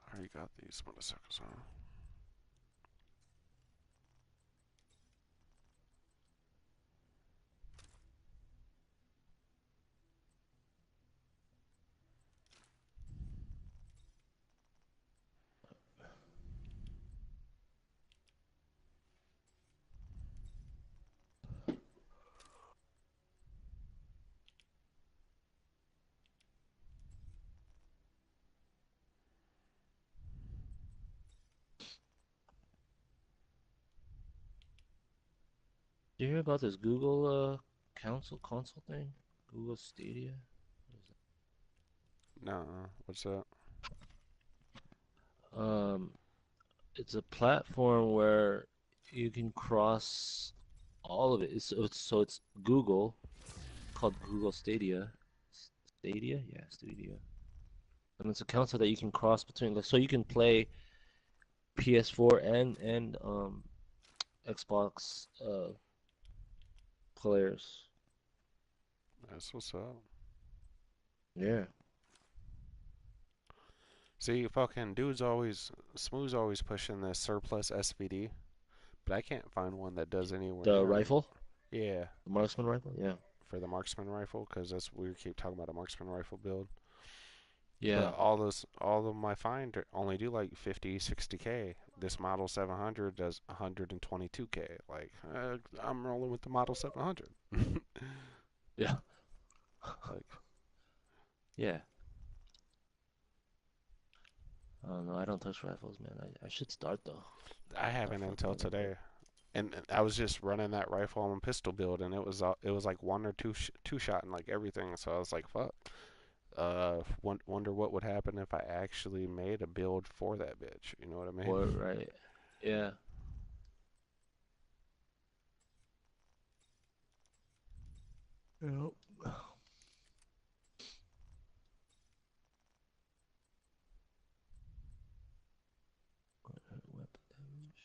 I already got these motherfuckers on. Did you hear about this Google console thing? Google Stadia? Nuh-uh. What's that? Um, it's a platform where you can cross all of it. So it's Google, called Google Stadia. Stadia? Yeah, Stadia. And it's a console that you can cross between, like, so you can play PS4 and Xbox players. That's what's up. Yeah. See, fucking Smooth's always pushing this surplus SVD, but I can't find one that does anywhere The near. rifle, Yeah, the marksman rifle. Yeah. for the marksman rifle, because we keep talking about a marksman rifle build. Yeah. But all of my find only do like 50, 60K. This Model 700 does 122K. Like, I'm rolling with the Model 700. Yeah. Like, Yeah. I don't know. I don't touch rifles, man. I should start though. I Have haven't fun until doing it, but today. And I was just running that rifle on pistol build, and it was like one or two shot and like everything. So I was like, fuck. Wonder what would happen if I actually made a build for that bitch. You know what I mean? for it, right? Yeah. Yep. Weapon damage.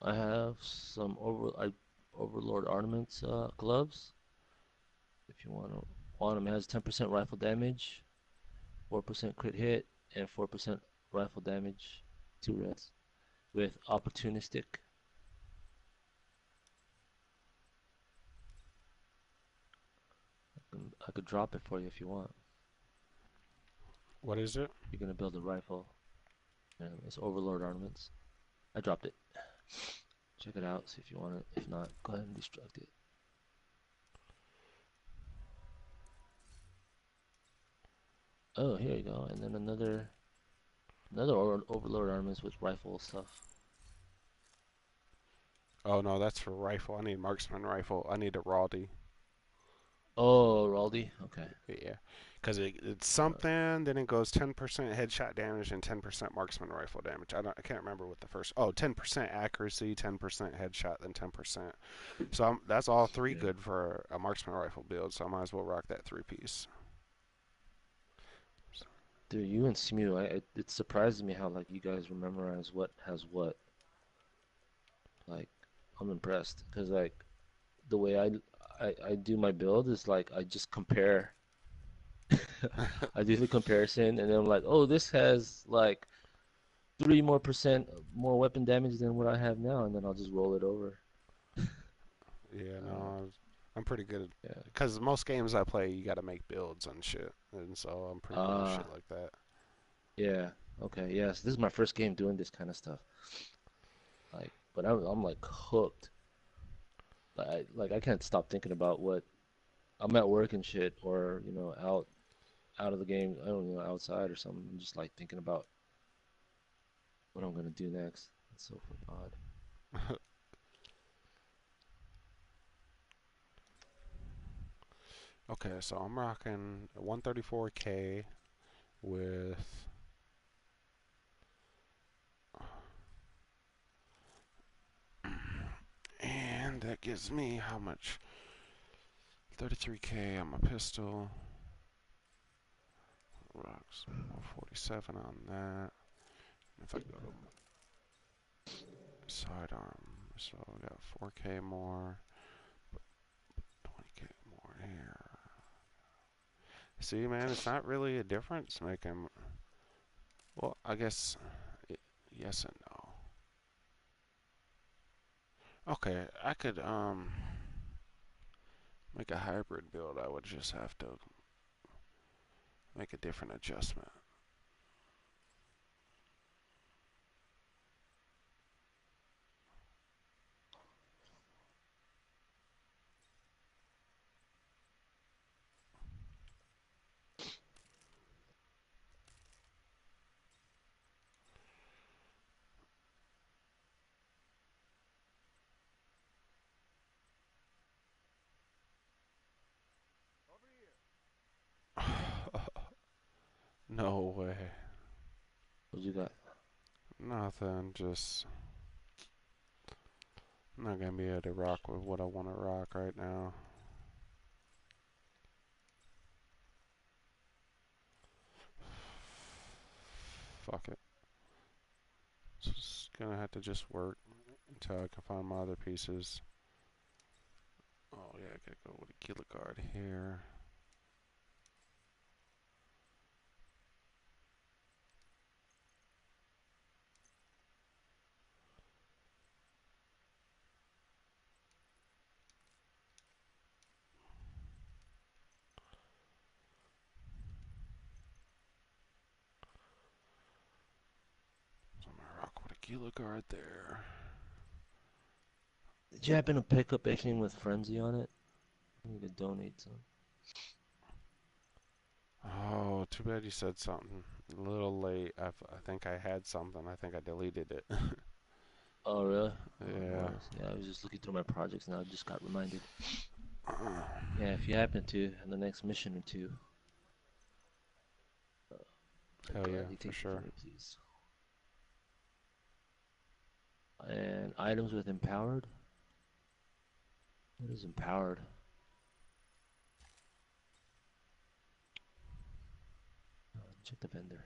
I have some Overlord Ornaments gloves. If you want them, it has 10% rifle damage, 4% crit hit, and 4% rifle damage. Two reds with opportunistic. I could drop it for you if you want. What is it? You're gonna build a rifle. It's Overlord Ornaments. I dropped it. Check it out. See if you want it. If not, go ahead and destruct it. Oh, here you go. And then another Overlord Ornaments with rifle stuff. Oh no, that's for rifle. I need marksman rifle. I need a Raldi. Oh, Raldi. Okay. Yeah, because it's something. Then it goes 10% headshot damage and 10% marksman rifle damage. I can't remember what the first. Oh, 10% accuracy, 10% headshot, then 10%. So that's all three Yeah. good for a marksman rifle build. So I might as well rock that three piece. Dude, you and Simu, it surprises me how like you guys memorize what has what. Like, I'm impressed because like the way I do my build is like I just compare. I do the comparison and then I'm like, oh, this has like 3% more weapon damage than what I have now, and then I'll just roll it over. Yeah, Uh, no, I'm pretty good. yeah. Because most games I play, you got to make builds and shit, and so I'm pretty good with shit Ah, like that. yeah. Okay. Yes, this is my first game doing this kind of stuff. Like, but I'm like hooked. Like I can't stop thinking about what I'm at work and shit, or out of the game. I don't know, outside or something. I'm just like thinking about what I'm gonna do next. It's so fucking odd. Okay, so I'm rocking 134K with and that gives me how much? 33K on my pistol. Rocks 147 on that. If I go to sidearm, so I got 4K more, 20K more here. See, man, it's not really a difference making. Well, I guess yes and no. Okay, I could make a hybrid build. I would just have to make a different adjustment. No way. What you got? Nothing. Just I'm not gonna be able to rock with what I want to rock right now. Fuck it. Just gonna have to just work until I can find my other pieces. Oh yeah, I gotta go with a killer guard here. Gila guard there. Did you happen to pick up anything with Frenzy on it? I need to donate some. Oh, too bad you said something a little late. I think I had something. I think I deleted it. Oh, really? Yeah. Oh, nice. Yeah, I was just looking through my projects and I just got reminded. Yeah, if you happen to, in the next mission or two, Hell yeah, gladly for take it sure. from me, please. And items with empowered? What is empowered? Check the vendor.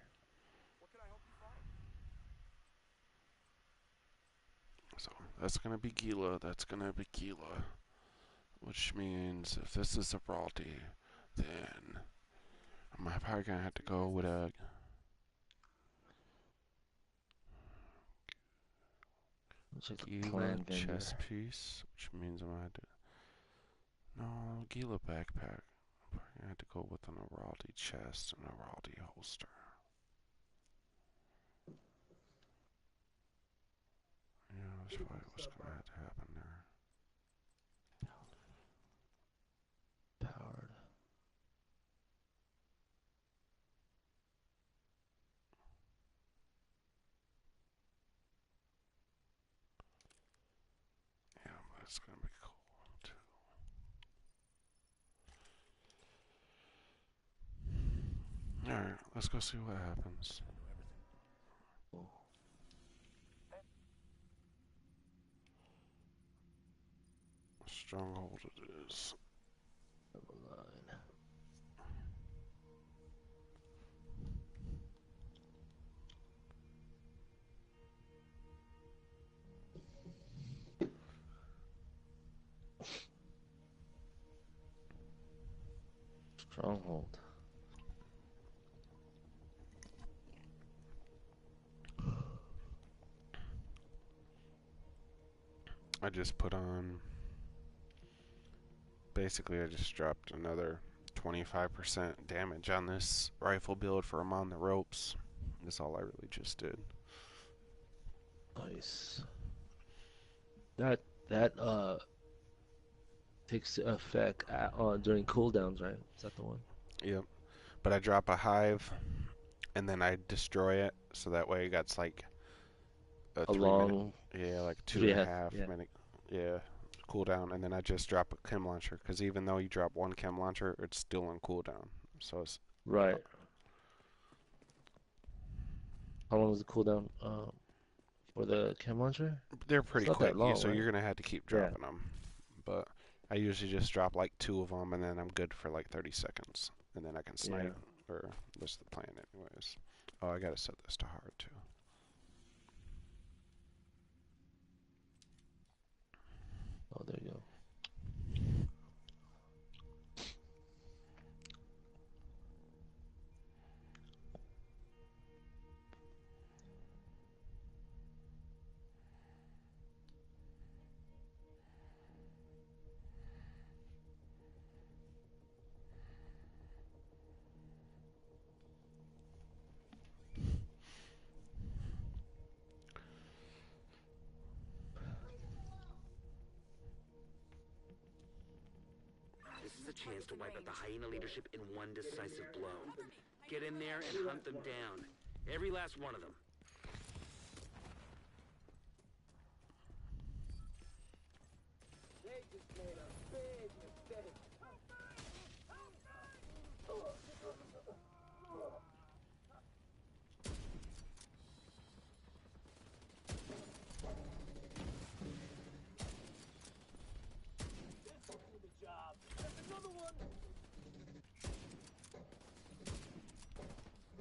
So that's gonna be Gila. That's gonna be Gila. Which means if this is a Ralty, then I'm probably gonna have to go with a Check the Gila plan vendor. chest piece, which means I'm gonna have to. No, Gila backpack. I'm probably gonna have to go with an Araldi chest and Araldi holster. Yeah, that's probably what's gonna have to happen there. Powered. Yeah, that's gonna be cool too. Alright, let's go see what happens. Oh. Stronghold it is. Level 9. Stronghold. I just put on. Basically, I just dropped another 25% damage on this rifle build for him on the ropes. That's all I really just did. Nice. That takes effect during cooldowns, right? Is that the one? Yep. But I drop a hive, and then I destroy it, so that way it got like a A 3 minute, long yeah, like two three and a half, half yeah. minute, yeah, cooldown, and then I just drop a chem launcher, because even though you drop one chem launcher, it's still on cooldown. So it's Right. How long is the cooldown for the chem launcher? they're It's pretty not quick, that long, so right? you're gonna have to keep Yeah. dropping them. But I usually just drop like 2 of them, and then I'm good for like 30 seconds, and then I can snipe. Or that's the plan, anyways. Oh, I gotta set this to hard too. Oh, there you go. This is a chance to wipe out the hyena leadership in one decisive blow. Get in there and hunt them down. Every last one of them. They just made a big mistake.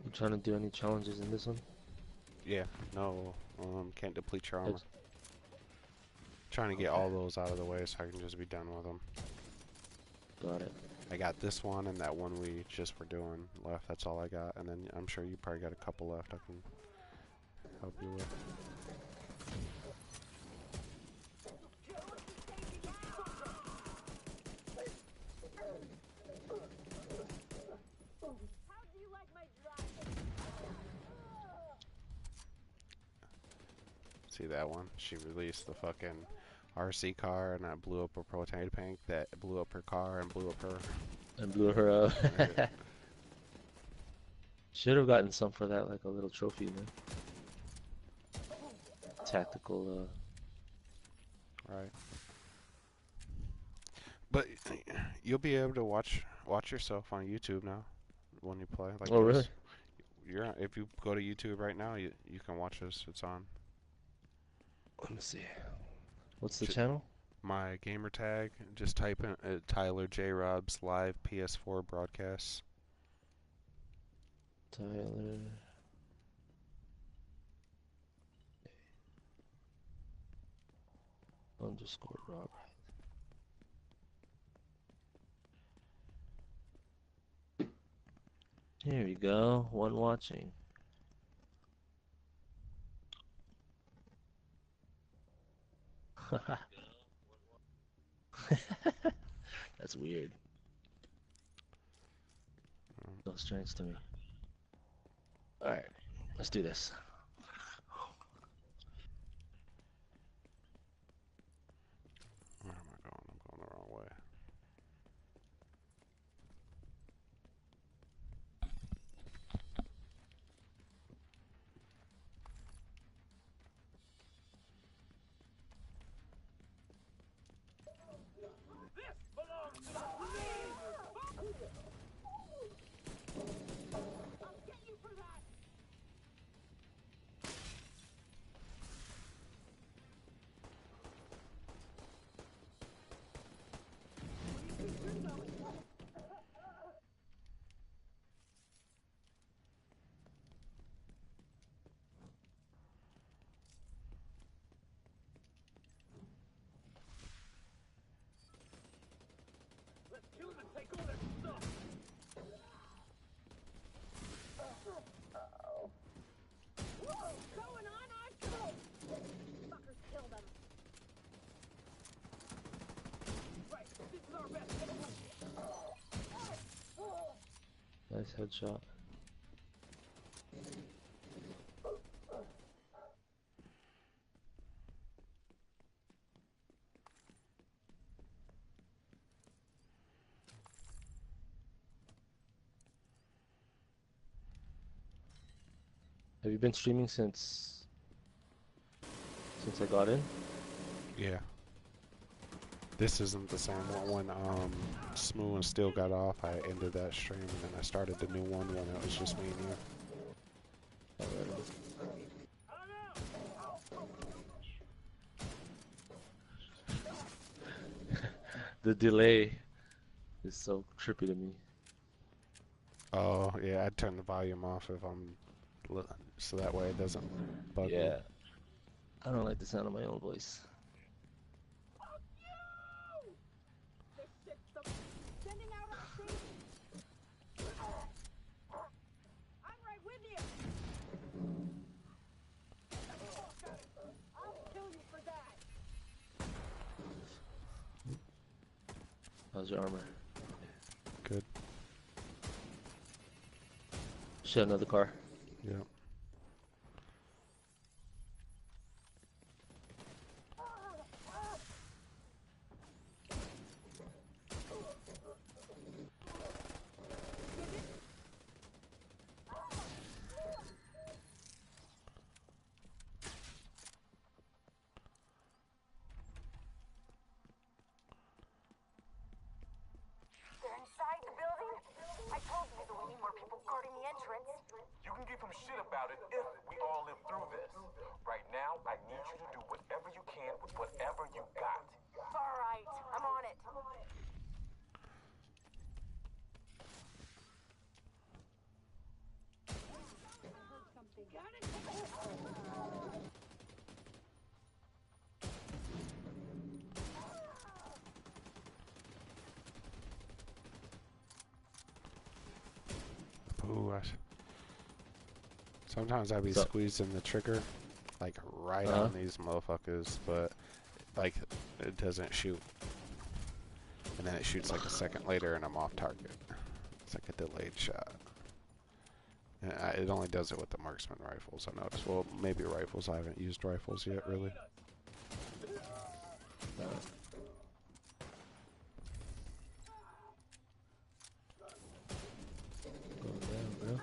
You trying to do any challenges in this one? Yeah, no, can't deplete your armor. Yes. Trying to get all those out of the way so I can just be done with them. Got it. I got this one and that one we just were doing left. That's all I got. And then I'm sure you probably got a couple left I can help you with. How do you like my drive? see that one. She released the fucking RC car and that blew up a propane tank that blew up her car and blew up her. And blew her up. Right. Should have gotten some for that, like a little trophy, man. Tactical, Right. But you'll be able to watch yourself on YouTube now when you play like Oh, this. really? If you go to YouTube right now, you can watch us. It's on. Let me see. What's the channel? My gamer tag. Just type in Tyler J. Rob's live PS4 broadcasts. Tyler. Underscore Rob. Here we go. One watching. That's weird. No strengths to me. Alright, let's do this. Where am I going? I'm going the wrong way. This belongs to the police! I'll get you for that! Let's kill him and take all their stuff! Whoa! Going on our coast! Fuckers killed them. Right, this is our best chance. Nice headshot. Have you been streaming since I got in? Yeah. This isn't the same one. When Smooth and Steel got off, I ended that stream and then I started the new one when it was just me and you. The delay is so trippy to me. Oh yeah, I'd turn the volume off if so that way it doesn't bug me. Yeah. I don't like the sound of my own voice. This shit's sending out our team. I'm right with you. I'll kill you for that. How's your armor? Good. Shit, another car. Yep. They're inside the building. I told you there would be more people guarding the entrance. You can give him shit about it if we all live through this. Right now, I need you to do whatever you can with whatever you got. All right, I'm on it. Ooh, sometimes I be So- squeezing the trigger, like right Uh-huh. on these motherfuckers, but like it doesn't shoot. And then it shoots like a second later and I'm off target. It's like a delayed shot. It only does it with the marksman rifles, I noticed. Well, maybe rifles. I haven't used rifles yet, really. Going down, bro.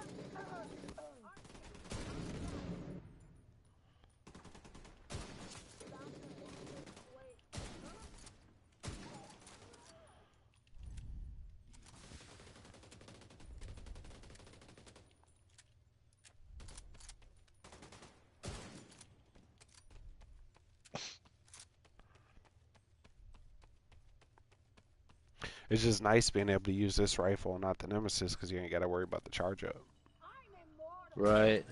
It's just nice being able to use this rifle and not the Nemesis because you ain't got to worry about the charge up. Right.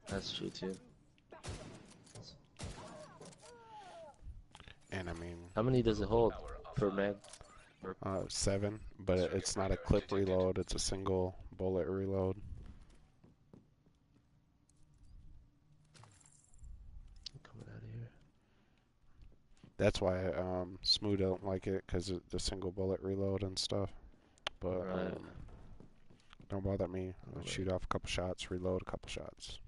That's true too. And I mean, How many does it hold per mag? 7, but it's not a clip reload, it's a single bullet reload. Coming out of here. That's why Smooth don't like it, because of the single bullet reload and stuff. But Right. don't bother me. I Right. shoot off a couple shots, reload a couple shots.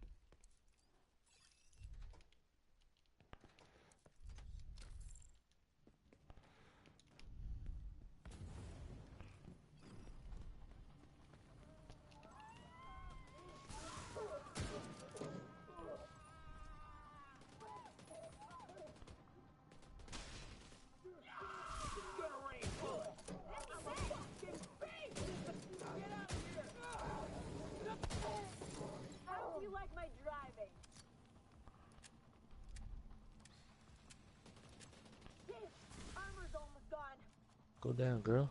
How do you like my driving? Armor's almost gone. Go down, girl.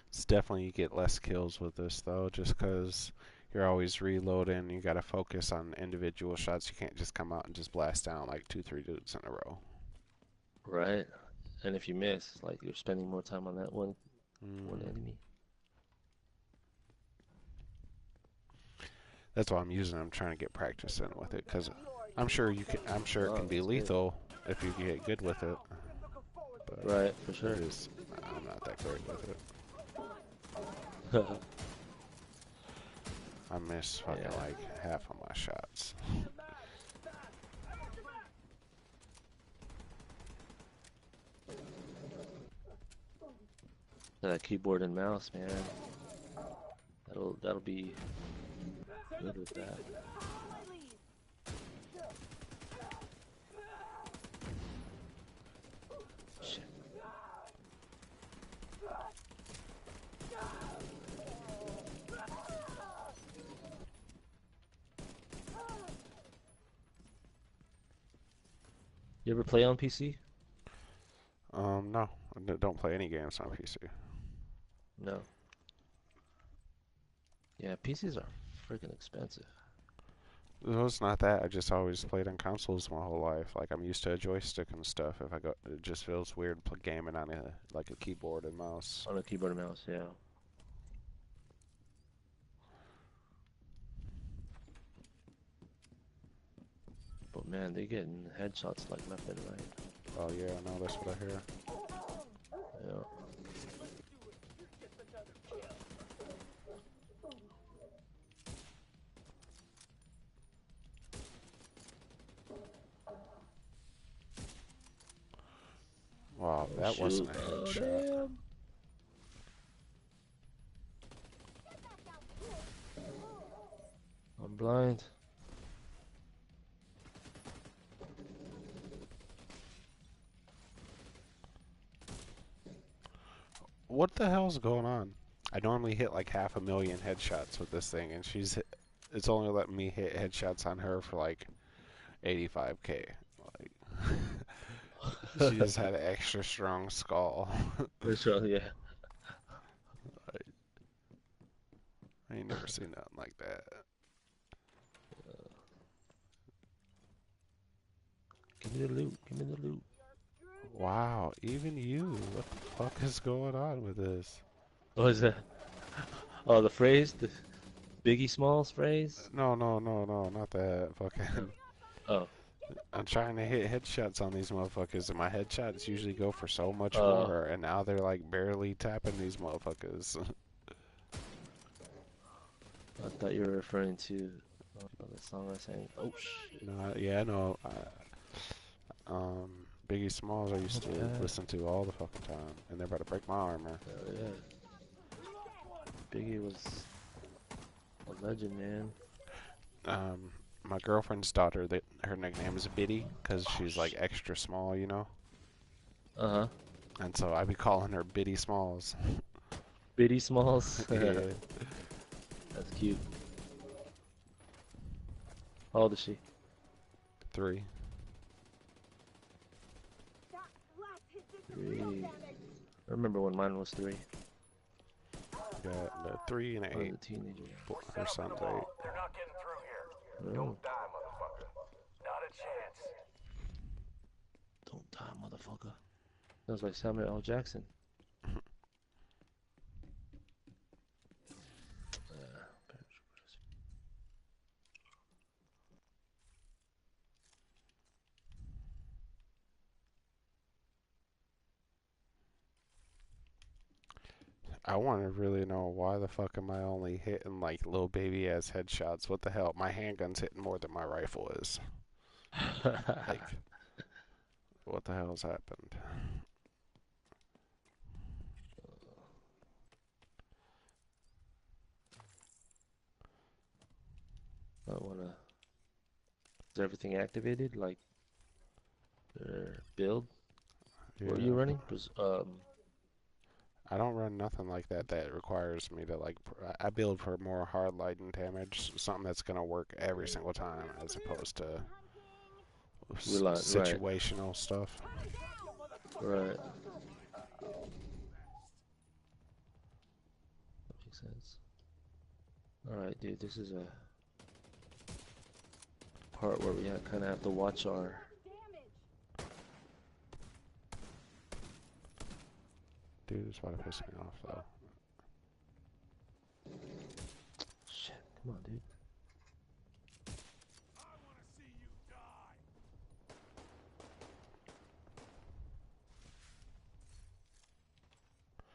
It's definitely you get less kills with this though, just because you're always reloading. You gotta focus on individual shots. You can't just come out and just blast down like 2-3 dudes in a row. Right. And if you miss, like you're spending more time on that one enemy. That's why I'm using it. I'm trying to get practice in with it, because I'm sure you can. I'm sure it can be that's good. lethal if you get good with it. But Right, for sure. I'm not that great with it. I miss fucking Yeah. like half of my shots. That keyboard and mouse, man. That'll be good with that. Shit. You ever play on PC? No, I don't play any games on PC. No. Yeah, PCs are freaking expensive. No, it's not that. I just always played on consoles my whole life. Like I'm used to a joystick and stuff. If I go, it just feels weird gaming on a keyboard and mouse. On a keyboard and mouse, yeah. But man, they getting headshots like left and right. Oh yeah, no, that's what I hear. Yeah. Wow, that Shoot. wasn't a Oh, headshot. damn. I'm blind. What the hell's going on? I normally hit like 500,000 headshots with this thing, and it's only letting me hit headshots on her for like 85k. Like, she just had an extra strong skull. For sure, yeah. I ain't never seen nothing like that. Give me the loot. Give me the loot. Wow, even you. What the fuck is going on with this? What is that? Oh, the phrase? The Biggie Smalls phrase? No, not that. Fucking. Oh. I'm trying to hit headshots on these motherfuckers, and my headshots usually go for so much Oh. more, and now they're like barely tapping these motherfuckers. I thought you were referring to the song I sang. Oh shit. No, yeah, no. Biggie Smalls I used to Okay. listen to all the fucking time, and they're about to break my armor. Hell yeah. Biggie was a legend, man. My girlfriend's daughter, her nickname is Biddy, because she's like extra small, you know? Uh-huh. And so I be calling her Biddy Smalls. Biddy Smalls? Yeah. That's cute. How old is she? 3. 3. I remember when mine was 3. Got a 3 and an I was 8. a teenager. Her son's 8. They're not getting through here. Oh. Don't die, motherfucker. Not a chance. Don't die, motherfucker. Sounds like Samuel L. Jackson. I want to really know why the fuck am I only hitting like little baby ass headshots? What the hell? My handgun's hitting more than my rifle is. Like, what the hell has happened? I wanna. Is everything activated? Like, build? Yeah. What are you running? I don't run nothing like that that requires me to like. I build for more hard lighting damage, something that's gonna work every single time, as opposed to situational stuff. Right. That makes sense. Alright, dude, this is a part where we kind of have to watch our... Dude, it's about to piss me off, though. Shit, come on, dude.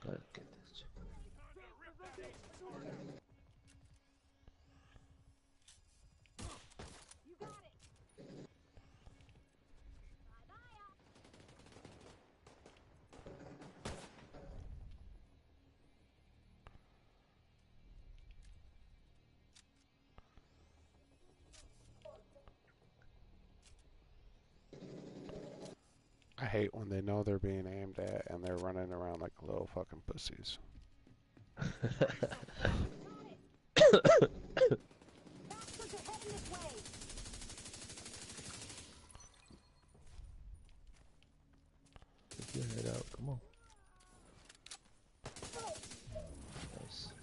Gotta get this chick. I hate when they know they're being aimed at and they're running around like little fucking pussies. Get your head out, come on. Nice.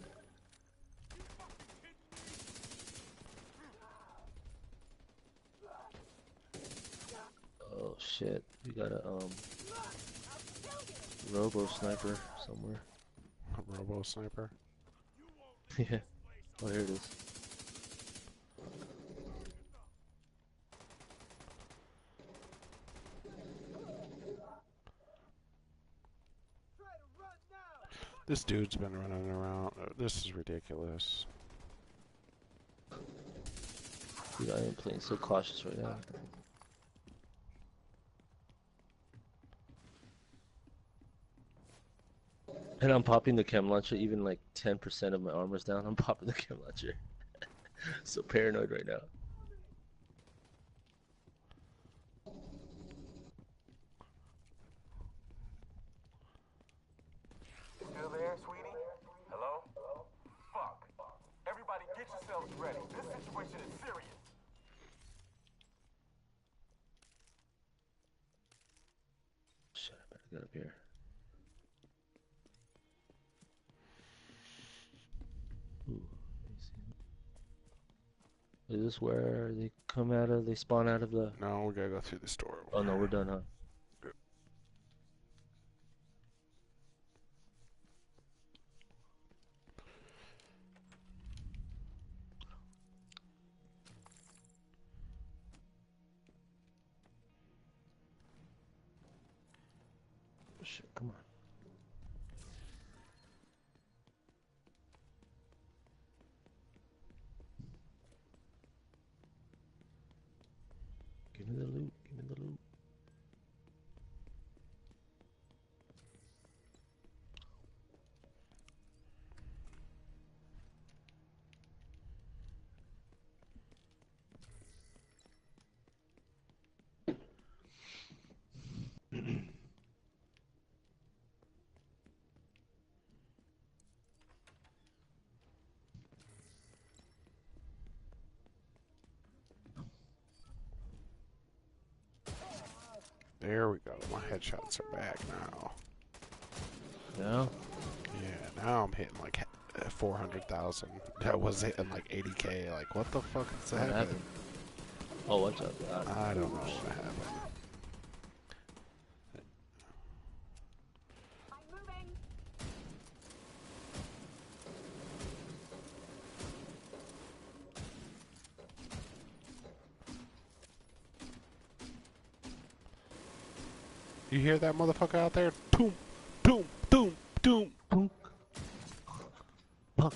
Oh shit, we got a robo sniper somewhere. A robo sniper? Yeah. Oh, here it is. This dude's been running around. This is ridiculous. Dude, I am playing so cautious right now. And I'm popping the chem launcher, even like 10% of my armor's down, I'm popping the chem launcher. So paranoid right now. Still there, sweetie? Hello? Fuck. Everybody get yourselves ready. This situation is serious. Shit, I better get up here. Ooh, let me see. Is this where they come out of, they spawn out of the... No, we gotta go through the store. Oh no, we're done, huh? shit. Come on. Give me the loot. Give me the loot. There we go. My headshots are back now. Yeah. Yeah, now I'm hitting like 400,000. That was hitting like 80K. Like, what the fuck is What happening? happened? Oh, watch out. I don't know what happened. I'm moving. You hear that motherfucker out there? Doom, doom, doom, doom. Punk. Punk.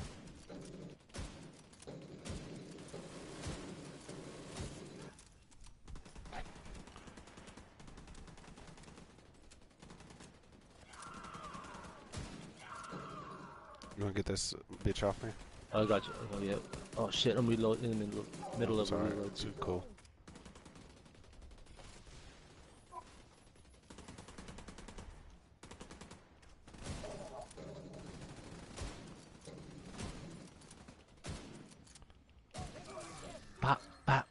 You wanna get this bitch off me? I got you. Oh, yeah. Oh, shit. I'm reloading in the middle of a Sorry, reload. too cool. Pop, pop.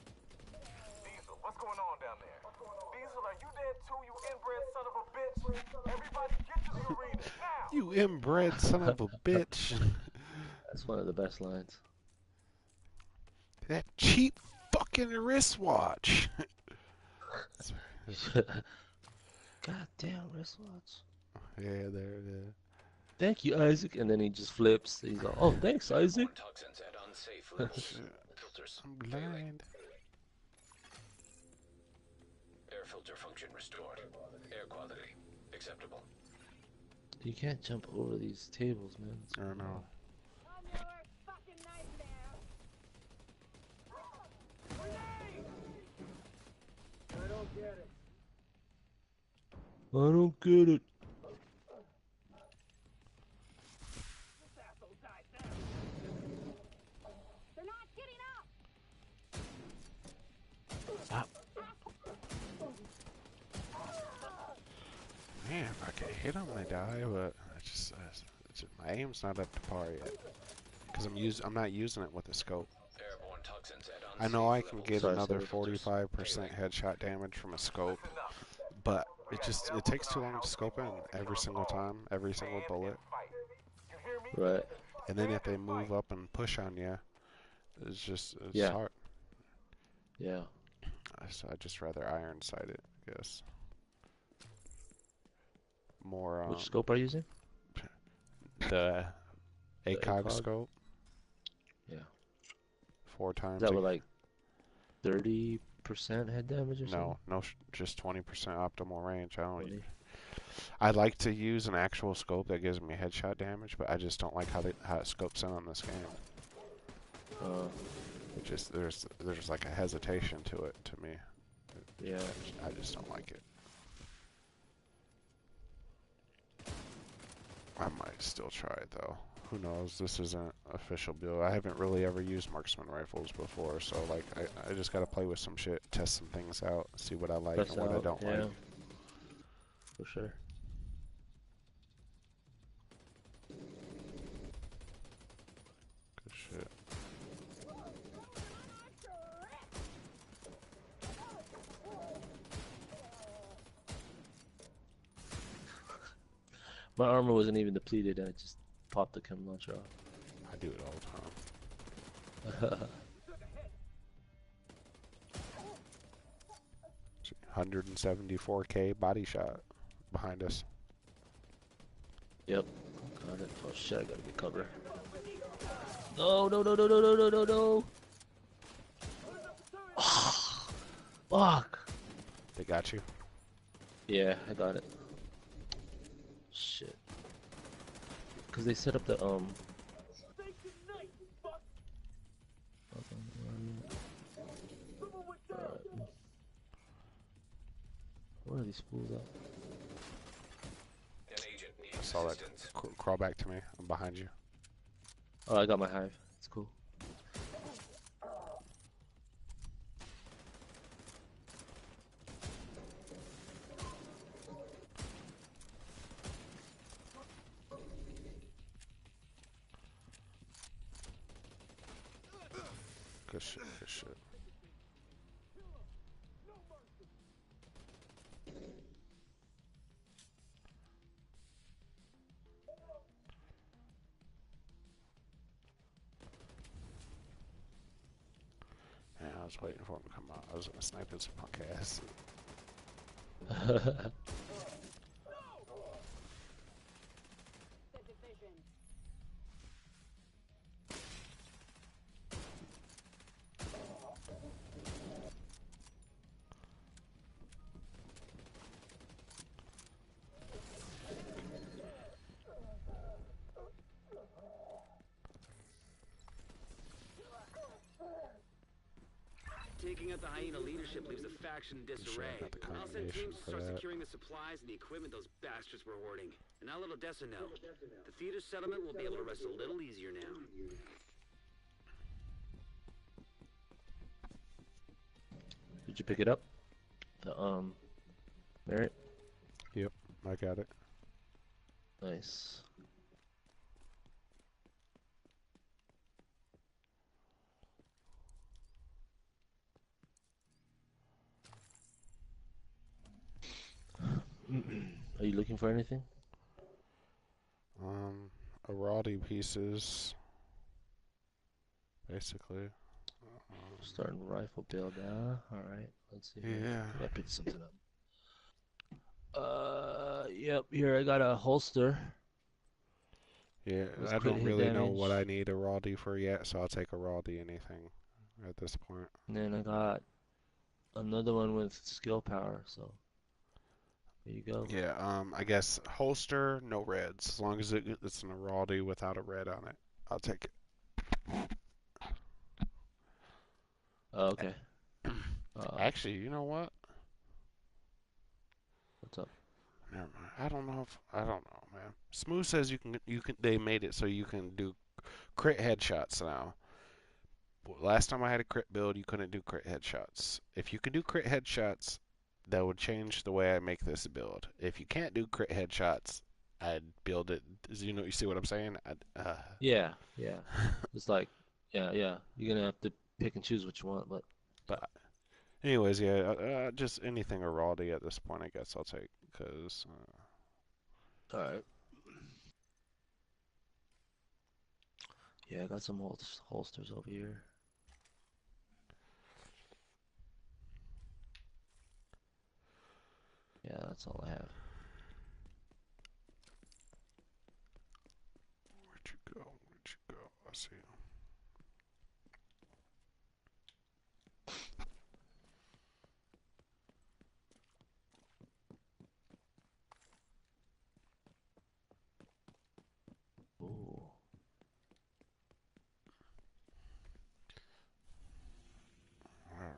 Diesel, what's going on down there? Diesel, are you dead too, you inbred son of a bitch? Everybody get to the arena now! You inbred son of a bitch. That's one of the best lines. That cheap fucking wristwatch. Goddamn wristwatch. Yeah, there it is. Thank you, Isaac. And then he just flips. He's like, oh, thanks, Isaac. Toxins at unsafe levels. Filters I'm failing. blind. Air filter function restored. Air quality acceptable. You can't jump over these tables, man. I don't know. On your fucking nightmare. I don't get it. I don't get it. This asshole died now. They're not getting up. Pop. Man, if I could hit them, they die, but my aim's not up to par yet. Cause I'm not using it with the scope. Airborne toxins at I unsafe know I can levels. get Sorry, another sorry. 45% headshot damage from a scope, but it takes too long to scope in every single time, every single bullet. You hear me? Right. And then if they move up and push on you, it's Yeah. hard. Yeah. So I'd just rather iron sight it, I guess. More Which scope are you using? the The ACOG ACOG? scope. Yeah. 4 times. Is that with like 30% head damage or something? No, just 20% optimal range. 20? I like to use an actual scope that gives me headshot damage, but I just don't like how it scopes in on this game. It just there's like a hesitation to it to me. Yeah. I just don't like it. I might still try it though. Who knows? This isn't official build. I haven't really ever used marksman rifles before, so like I just gotta play with some shit, test some things out, see what I like Press and what I out, don't yeah. like. For sure. Good shit. My armor wasn't even depleted. I just popped the chem launcher off. I do it all the time. 174K body shot behind us. Yep. Got it. Oh shit, I gotta get cover. No, no, no, no, no, no, no, no, no. Fuck. They got you. Yeah, I got it. Shit. Cause they set up the Where are these fools at? I saw that. Crawl back to me. I'm behind you. Oh, I got my hive. It's cool. Good shit, good shit. Yeah, I was waiting for him to come out. I was gonna snipe his punk ass. Taking out the hyena leadership leaves the faction in disarray. Got the I'll send combination teams to for start that. securing the supplies and the equipment those bastards were hoarding. And now let Odessa know. The theater settlement will be able to rest a little easier now. Did you pick it up? The Merit? Yep, I got it. Nice. Are you looking for anything? Araldi pieces. Basically. Starting rifle build, alright. Let's see. Yeah. I picked something up. Yep, here I got a holster. Yeah, With I crit don't hit really know what I damage. need Araldi for yet, so I'll take Araldi anything at this point. And then I got another one with skill power, so there you go. Yeah, I guess holster, no reds. As long as it's an Araldi without a red on it, I'll take it. Oh, okay. Actually, you know what? What's up? Never mind. I don't know, man. Smooth says you can. They made it so you can do crit headshots now. Last time I had a crit build, you couldn't do crit headshots. If you can do crit headshots, that would change the way I make this build. If you can't do crit headshots, I'd build it. You see what I'm saying? Yeah. It's like, yeah. You're gonna have to pick and choose what you want, but anyways, yeah, just anything Araldi at this point, I guess I'll take, because alright. Yeah, I got some holsters over here. Yeah, that's all I have. Where'd you go? I see you. Ooh. Alright.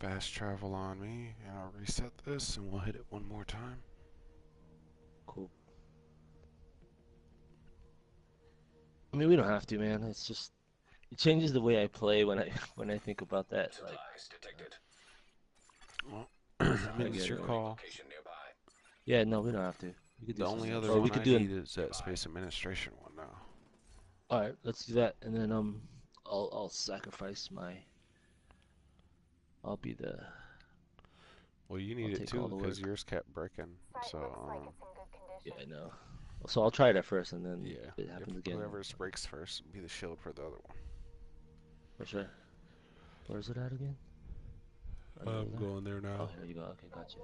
Fast travel on me, and I'll reset this, and we'll hit it one more time. Cool. I mean, we don't have to, man. It's just it changes the way I play when I think about that. Like, Well, I mean, get it's your it. call. Yeah, no, we don't have to. We could do The only something else. other Or we one could I do need is that Space Administration one now. All right, let's do that, and then I'll sacrifice my. I'll be the. Well, you I'll need it take all too the because work. yours kept breaking. So, Yeah, I know. So I'll try that first, and then yeah, if it happens again, whoever breaks first be the shield for the other one. for sure. Where's it at again? Right over I'm there? going there Oh, now. here you go. Okay, gotcha.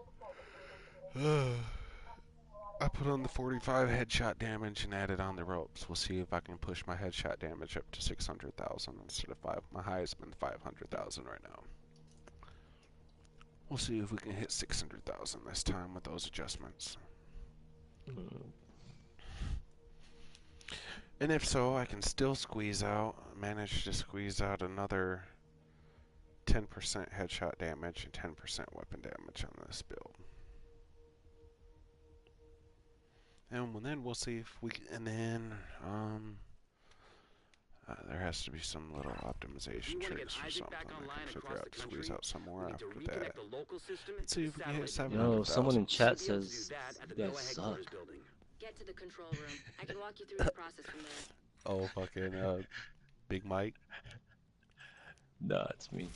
I put on the 45 headshot damage and added on the ropes. We'll see if I can push my headshot damage up to 600,000 instead of 5. My highest been 500,000 right now. We'll see if we can hit 600,000 this time with those adjustments. And if so, I can still manage to squeeze out another 10% headshot damage and 10% weapon damage on this build. And then we'll see if we can, and then, there has to be some little optimization tricks or something I can figure out to squeeze out some more after that. Let's see if we can hit 700,000. Someone in chat says you guys suck. Get to the control room. I can walk you through the process from there. Oh, fucking, Big Mike? No, it's me.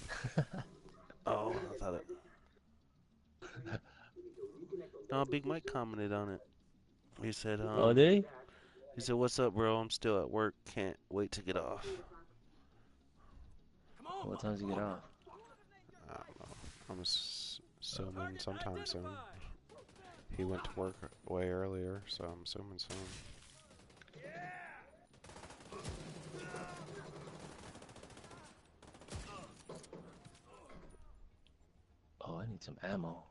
Oh, I thought it. No, Big Mike commented on it. He said, Oh, did he? He said, "What's up, bro? I'm still at work. Can't wait to get off." What time does he get off? I don't know. I'm assuming sometime soon. He went to work way earlier, so I'm assuming soon. Oh, I need some ammo.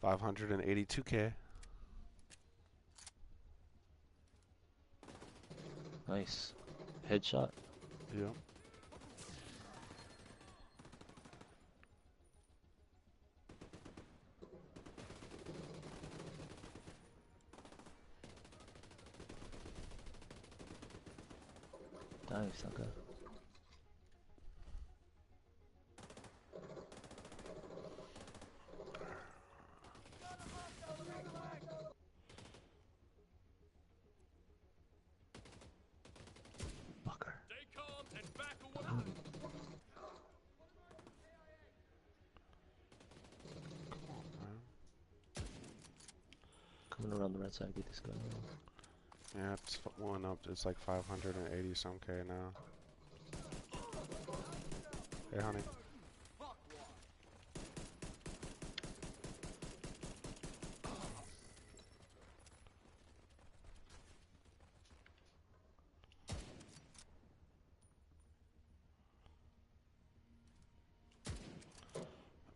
582K. Nice. Headshot. Yep. Die, sucker. Fucker. Stay calm and back away. Coming around the right side, get this guy. Yeah, it's one up. It's like 580 some K now. Hey, honey.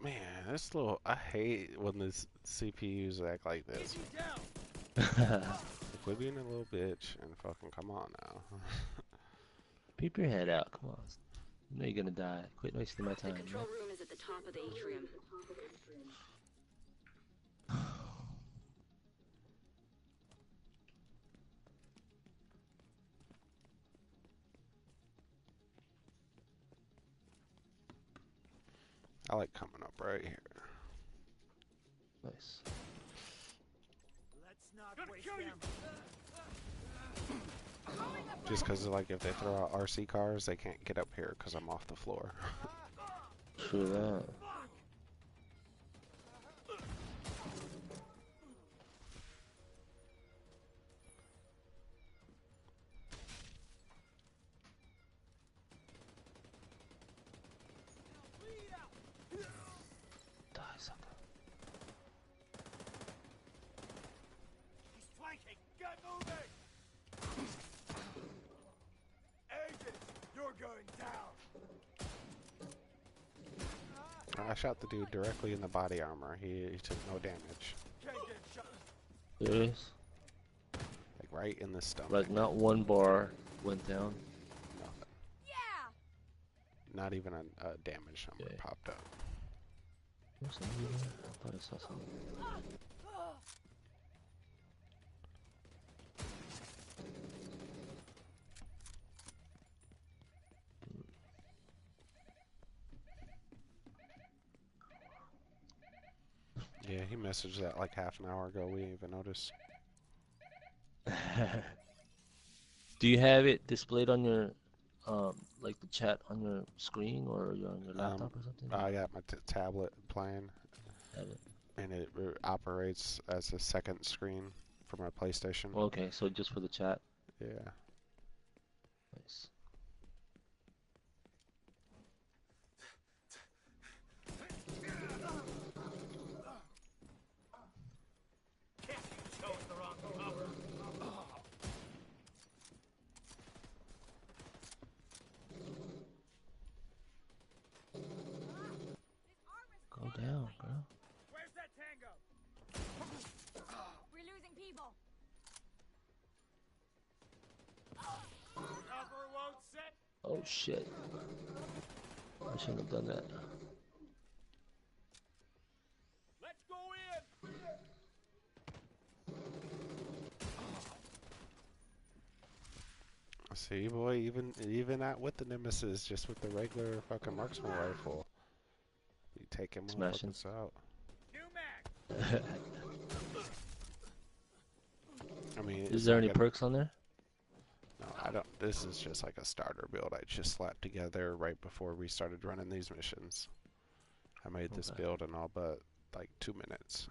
Man, this little. I hate when the CPUs act like this. Quit being a little bitch and fucking come on now. Peep your head out, come on. You know you're gonna die. Quit wasting my The time. control room is at the top of the atrium. I like coming up right here. Nice. Let's not waste them. Just because, like, if they throw out RC cars, they can't get up here because I'm off the floor. True that. Die, sucker. He's flanking. Get moving. Agent, you're going down. I shot the dude directly in the body armor. He took no damage. Can't get shot. Serious? Like, right in the stomach. Like, not one bar went down. Nothing. Yeah. Not even a damage number Okay. popped up. There's something over there? I thought I saw something. Yeah, he messaged that like half an hour ago. We didn't even notice. Do you have it displayed on your, like the chat on your screen or you're on your laptop or something? I got my tablet playing, Tablet. and it operates as a second screen for my PlayStation. Okay, so just for the chat. Yeah. Nice. Chose the wrong cover. Go down, girl. Where's that tango? We're losing people. Cover won't set. Oh shit. I shouldn't have done that. Let's go in. See, boy, even not with the Nemesis, just with the regular fucking marksman rifle, you take him Smashing. out. New mag. I mean, Is it's there not any gonna- perks on there? No, I don't. This is just like a starter build I just slapped together right before we started running these missions. I made this Okay. build in all but like 2 minutes.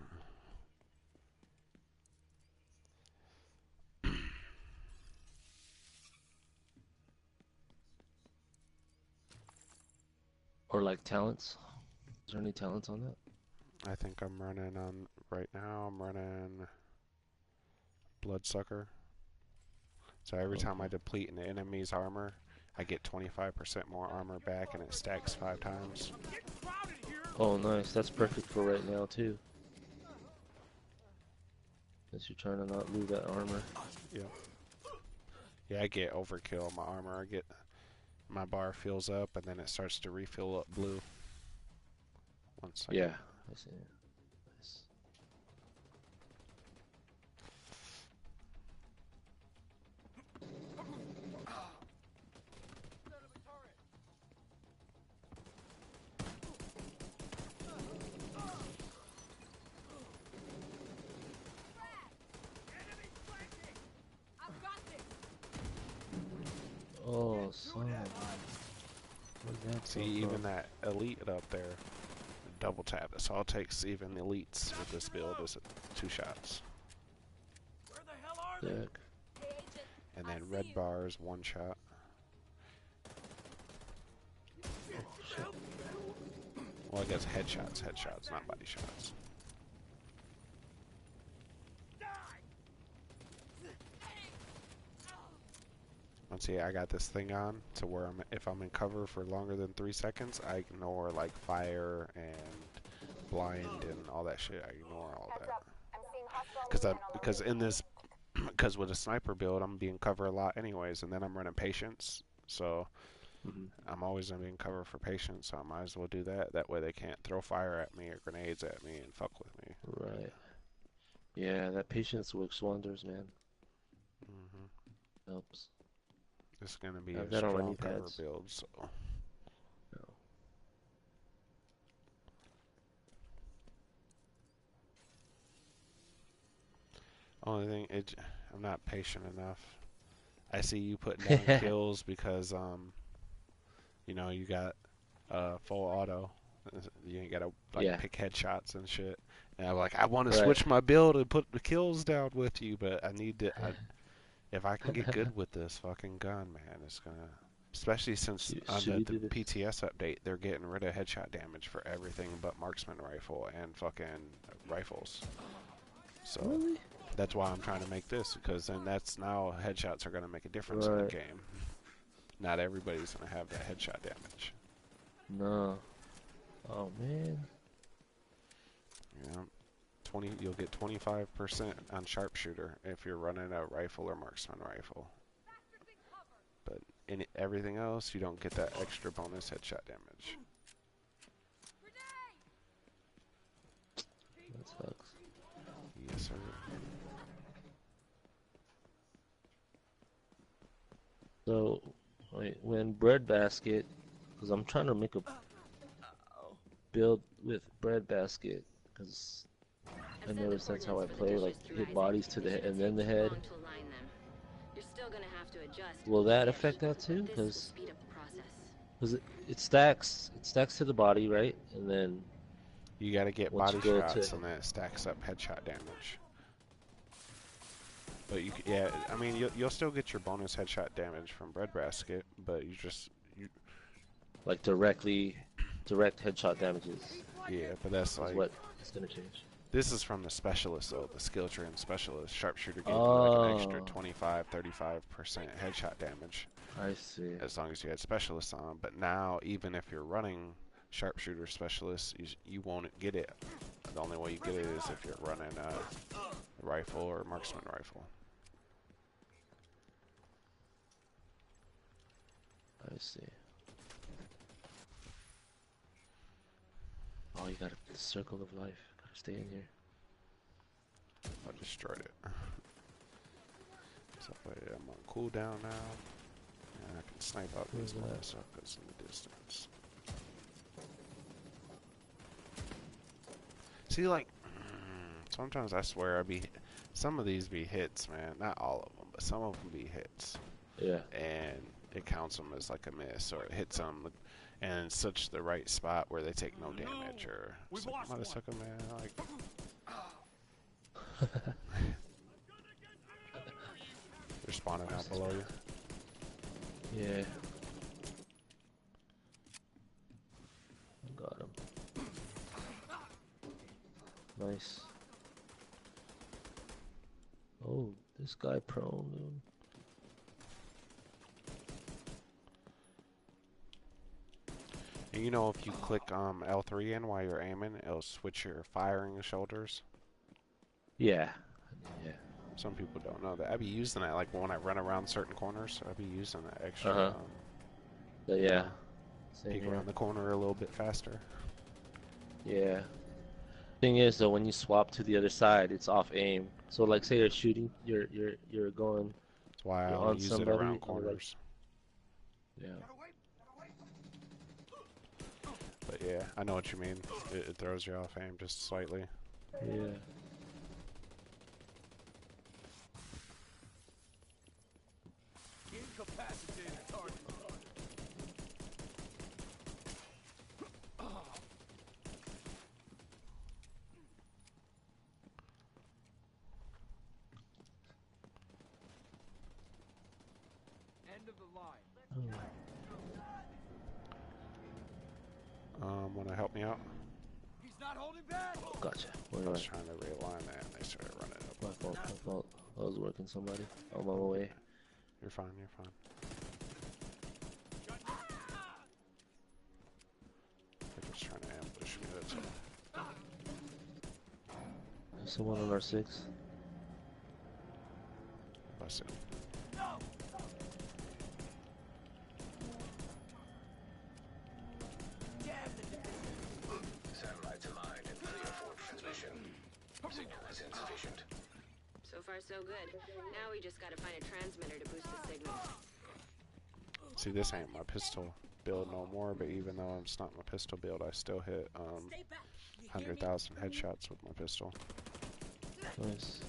Or like talents? Is there any talents on that? I think I'm running on right now. I'm running Bloodsucker. So every time I Okay. deplete an enemy's armor, I get 25% more armor back, and it stacks 5 times. Getting crowded here. Oh, nice. That's perfect for right now too. Since you're trying to not lose that armor. Yeah, I get overkill on my armor. I get my bar fills up, and then it starts to refill up blue. Once I Yeah, get- I see it. Nice. Enemy flanking. I've got this. Oh, son. Where'd that See, come even from? that elite up there, double tap. That's all it takes. Even the elites with this build is 2 shots, Where the hell are they? Sick. Hey, agent. and I then see red you. bar is 1 shot. Shit. Well, I guess headshots, not body shots. See, I got this thing on to where if I'm in cover for longer than 3 seconds, I ignore like fire and blind and all that shit. I ignore all that. Because in this, because with a sniper build, I'm being cover a lot anyways, and then I'm running patience, so Mhm. I'm always gonna be in cover for patience. So I might as well do that. That way they can't throw fire at me or grenades at me and fuck with me. Right. Yeah, that patience works wonders, man. Helps. It's gonna be I have a that on my strong knee cover pads. build, so. No. Only thing, I'm not patient enough. I see you putting down kills because you got full auto. You ain't gotta like Yeah. pick headshots and shit. And I'm like, I want to Right. switch my build and put the kills down with you, but I need to. If I can get good with this fucking gun, man, it's gonna. Especially since on Should the we do this? PTS update, they're getting rid of headshot damage for everything but marksman rifle and fucking rifles. So Really? that's why I'm trying to make this, because then that's now headshots are going to make a difference in the Right. game. Not everybody's going to have that headshot damage. No. Oh man. You know, you'll get 25% on sharpshooter if you're running a rifle or marksman rifle. But in everything else, you don't get that extra bonus headshot damage. That sucks. Yes, sir. So, wait, when breadbasket, because I'm trying to make a build with breadbasket, because I noticed that's how I play, like hit bodies to the head and then the head. Will that affect that too? Because it stacks to the body, right? And then You gotta get once body you go shots, to and then it stacks up headshot damage. But yeah, I mean, you'll still get your bonus headshot damage from breadbasket, but you like direct headshot damages yeah, but that's is like what is gonna change. this is from the specialist, though, the skill trained specialist. Sharpshooter gave you like an extra Oh, 25-35% headshot damage I see. as long as you had specialists on. But now, even if you're running sharpshooter specialist, you won't get it. The only way you get it is if you're running a rifle or marksman rifle. I see. Oh, you got the circle of life. Gotta stay in here. I destroyed it. So I'm on cooldown now. And I can snipe out these motherfuckers in the distance. See, like, sometimes I swear some of these be hits, man. Not all of them, but some of them be hits. Yeah. And it counts them as like a miss, or it hits them in such the right spot where they take no damage, or it's like, motherfucker, man, like. They're spawning out below you. Yeah. Got him. Nice. Oh, this guy prone, dude. And you know, if you click L3 in while you're aiming, it'll switch your firing shoulders. Yeah. Yeah. Some people don't know that. I be using that like when I run around certain corners. I be using that extra. But yeah. Same Peek here. around the corner a little bit faster. Yeah. Thing is though, when you swap to the other side, it's off aim. So like, say you're shooting, you're going. That's why I You're only on use somebody, it and around you're like- corners. Yeah. But yeah, I know what you mean. It throws you off aim just slightly. Yeah. Incapacitated target. End of the line. Wanna help me out? He's not holding back. Gotcha. I Where was am trying to realign that, and they started running up. I? My fault. My fault. I was working somebody. On my way. You're fine. You're fine. They're just trying to ambush me. That's all. There's someone on our 6. Bust it. Satellites aligned in 3 or 4 transmission. Signal is insufficient. So far, so good. Now we just gotta find a transmitter to boost the signal. See, this ain't my pistol build no more, but even though it's not my pistol build, I still hit 100,000 headshots with my pistol. Nice.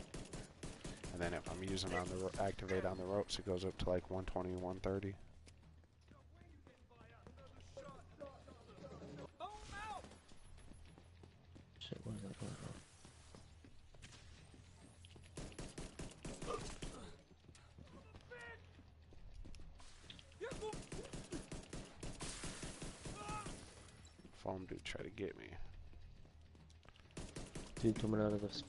And then if I'm using on the activate on the ropes, it goes up to like 120, 130. Shit, where's that going from? Foam dude try to get me. Dude coming out of this.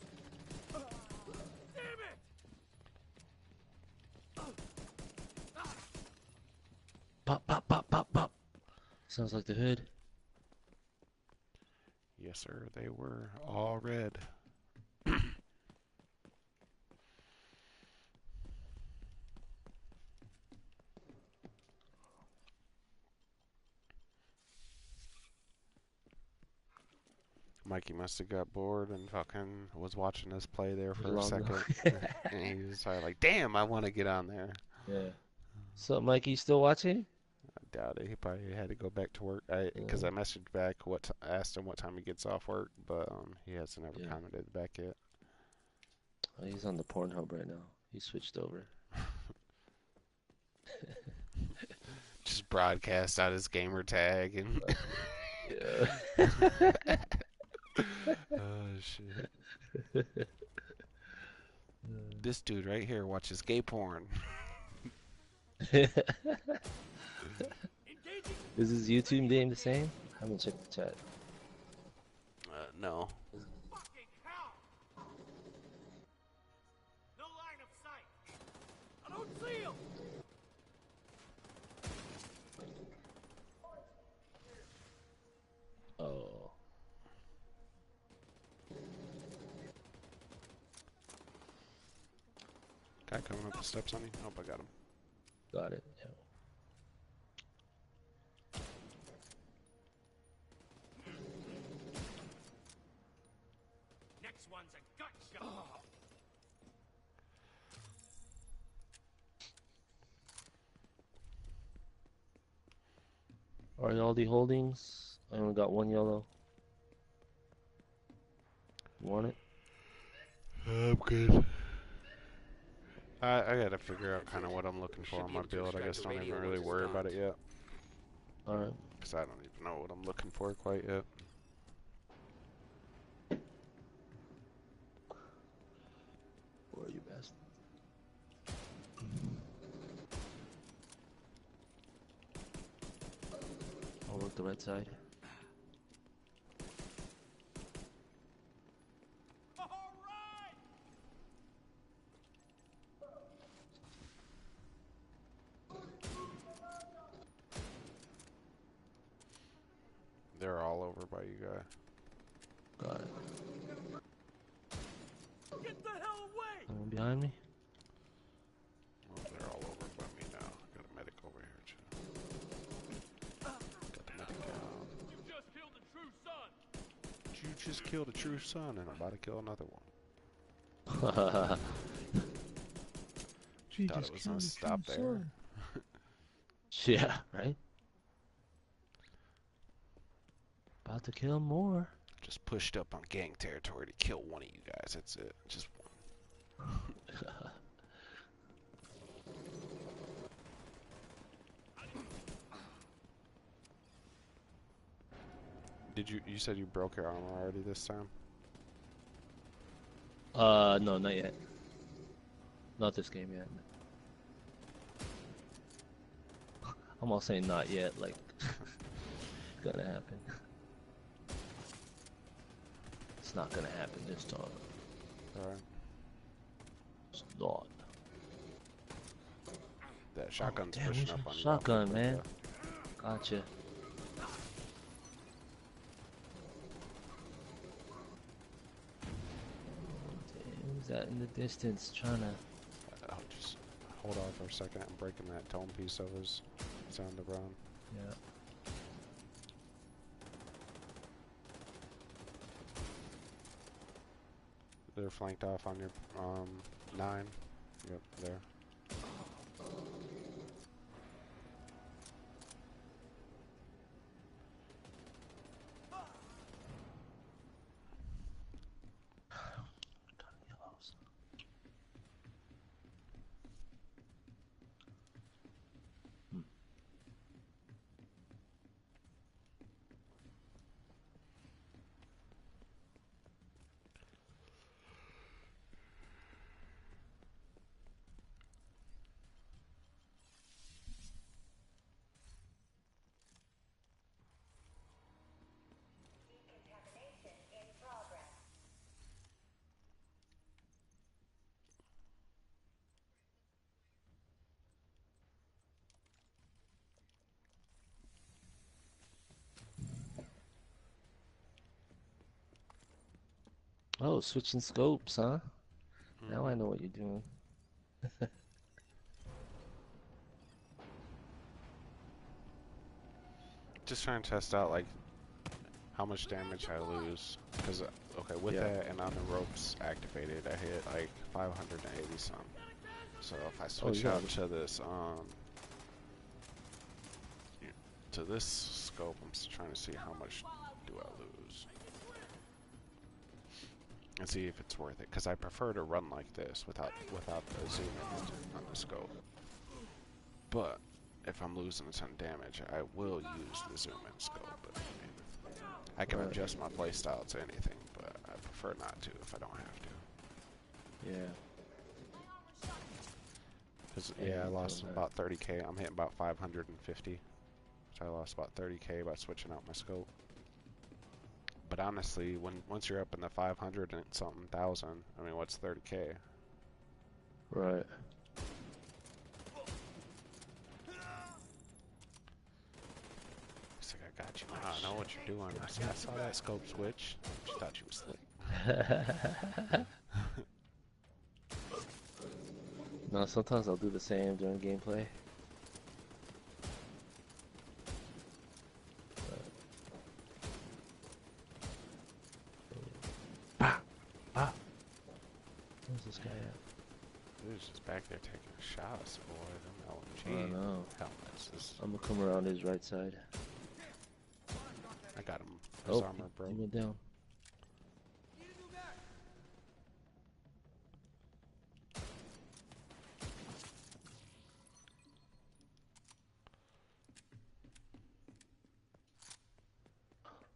Pop, pop, pop, pop, pop. Sounds like the hood. Yes, sir. They were all red. Mikey must have got bored and fucking was watching us play there for a second. And he was like, damn, I want to get on there. Yeah. So, Mikey, you still watching? Doubt it. He probably had to go back to work. Because I messaged back asked him what time he gets off work, but he hasn't ever commented back yet. Oh, he's on the Pornhub right now. He switched over. Just broadcast out his gamer tag and. Yeah. Oh shit. This dude right here watches gay porn. Is his YouTube name the same? I haven't checked the chat. No. Fucking hell! No line of sight. I don't see him. Oh. Guy coming up the steps on me. Nope, I got him. Got it. Yeah. Next one's a gut shot. Alright, all the holdings. I only got one yellow. You want it? I'm good. I gotta figure out kind of what I'm looking for on my build. I guess don't even really worry about it yet. Alright. Because I don't even know what I'm looking for quite yet. Where are you best? I'll work the right side. They're all over by you guys. Got it. Get the hell away! Someone behind me? Oh, they're all over by me now. Got a medic over here too. Got the medic down. You just killed a true son! You just killed a true son and I'm about to kill another one. She Thought it was gonna stop there. Yeah, right? About to kill more. Just pushed up on gang territory to kill one of you guys. That's it. Just one. You said you broke your armor already this time? No, not yet. Not this game yet. I'm all saying not yet, like it's gonna happen. It's not gonna happen this time. Alright. It's not. That shotgun's damn, pushing where's up your on you. shotgun, man. Gotcha. Damn, who's that in the distance trying to... I'll just hold on for a second. I'm breaking that tone piece of his sound the ground. Yeah. They're flanked off on your 9. Yep, there. Oh, switching scopes, huh? Now I know what you're doing. Just trying to test out like how much damage I lose. Because okay, with that and on the ropes activated, I hit like 580 some. So if I switch out to this to this scope, I'm just trying to see how much do I lose. And see if it's worth it, because I prefer to run like this without the zoom in on the scope. But if I'm losing a ton of damage, I will use the zoom in scope. But, I mean, I can adjust my playstyle to anything, but I prefer not to if I don't have to. Yeah. Cause, yeah, I lost about 30k. I'm hitting about 550. So I lost about 30k by switching out my scope. But honestly, once you're up in the 500 and something thousand, I mean, what's 30k? Right. It's like, I got you. I know what you're doing. I saw that scope switch. Just thought you was slick. No, sometimes I'll do the same during gameplay. Where's this guy at? Dude's just back there taking shots, boy. Them LMG I know. helmets. I'm gonna come around his right side. I got him. His armor He broke. went down.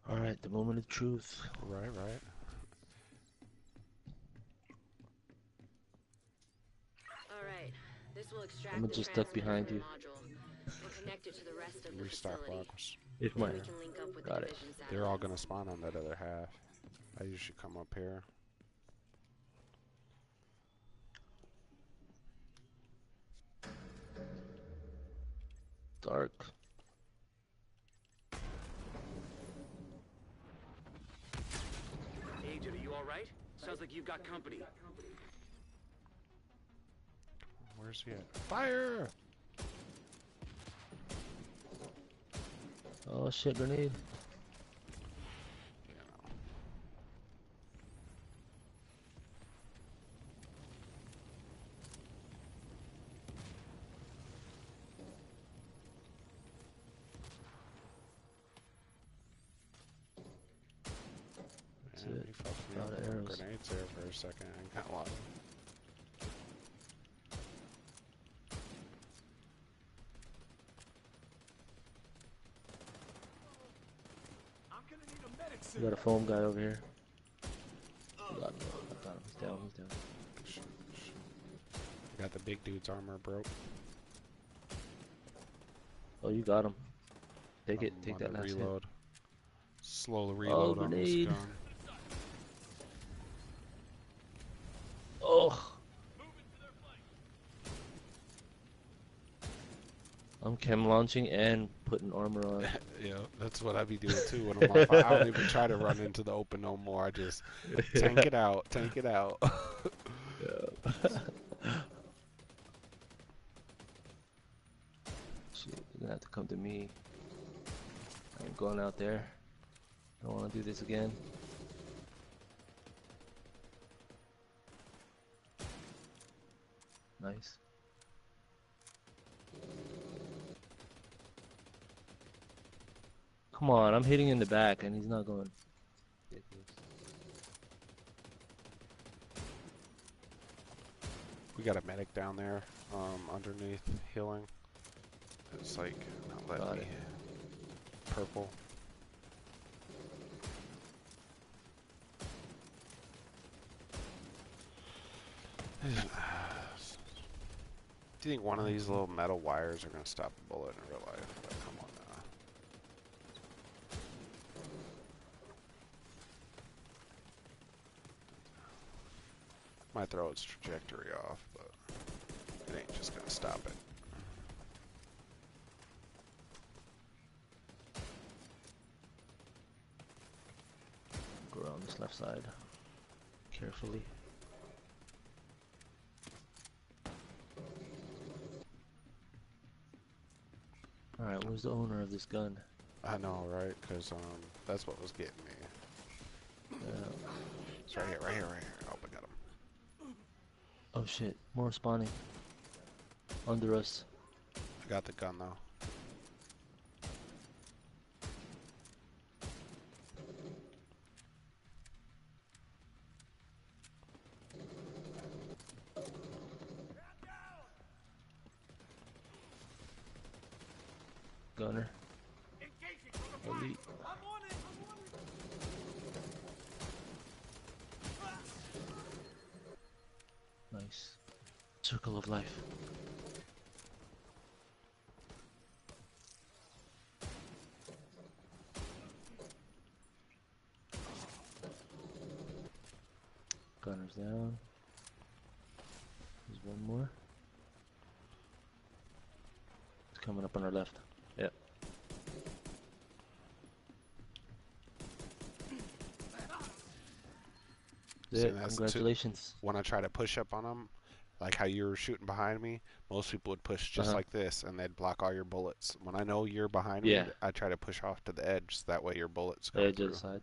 Alright, the moment of truth. Right. Alright, this will extract I'm the just stuck behind transmitter you. module and connect it to the rest of the Restock facility. box. If Then my we can link up with got the it. division They're all satellites. gonna spawn on that other half. I usually come up here. Dark. Agent, are you alright? Sounds like you've got company. Where's he at? Fire! Oh shit, grenade. That's it. He fucked me A lot up of with arrows. grenades there for a second. I got a lot of them. I'm gonna need a medic We soon. got a foam guy over here. We got him. I got him. He's down. He's down. I got the big dude's armor broke. Oh, you got him. Take it. I'm Take on that the last hit. reload. Slow reload on this grenade. gun. Oh. I'm chem launching and putting armor on. Yeah, that's what I be doing too when I'm on fire. I don't even try to run into the open no more. I just tank it out, tank it out. Yeah. Shit, you're gonna have to come to me. I ain't going out there. I don't want to do this again. Nice. Come on, I'm hitting in the back and he's not going. We got a medic down there, underneath healing. It's like not letting Got me. it. Purple. Do you think one of these little metal wires are gonna stop a bullet in real life? Like, come on now. Might throw its trajectory off, but it ain't just gonna stop it. Go around this left side. Carefully. Alright, where's the owner of this gun? I know, right? Because that's what was getting me. It's right here, right here, right here. Oh, I got him. Oh shit, more spawning. Under us. I got the gun though. gunner. Engaging from the front. Elite. I'm on it. Nice. Circle of life. Gunner's down. There's one more. It's coming up on our left. Yep. See, Yeah, congratulations. When I try to push up on them, like how you were shooting behind me, most people would push just like this, and they'd block all your bullets. When I know you're behind me, I try to push off to the edge, so that way your bullets go through. Side.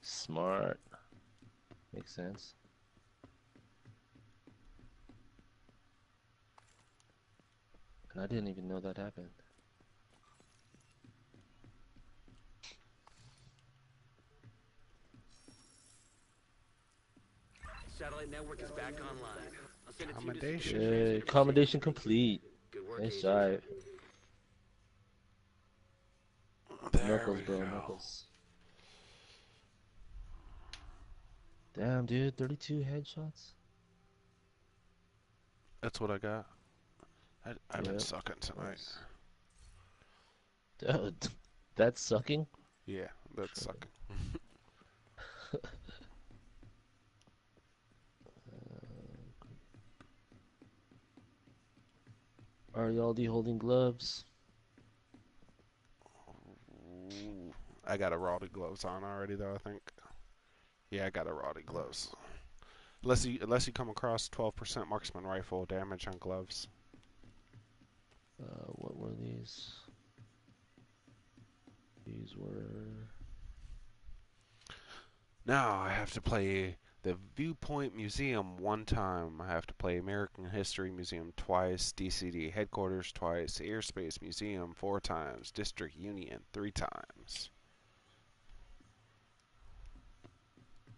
Smart. Makes sense. And I didn't even know that happened. Satellite network is back online. I'll send it to you. Accommodation. Yay, accommodation complete. Good work, Nice Agent. drive. There Knuckles, we bro, go. Knuckles. Damn, dude, 32 headshots. That's what I got. I've been sucking tonight. Dude, that's sucking? Yeah, that's sucking. Arialdi holding gloves. Ooh, I got a Rowdy gloves on already, though, I think. Yeah, I got a Rowdy gloves. Unless you come across 12% marksman rifle damage on gloves. What were these? These were... Now I have to play the Viewpoint Museum one time. I have to play American History Museum twice, DCD Headquarters twice, Airspace Museum 4 times, District Union 3 times.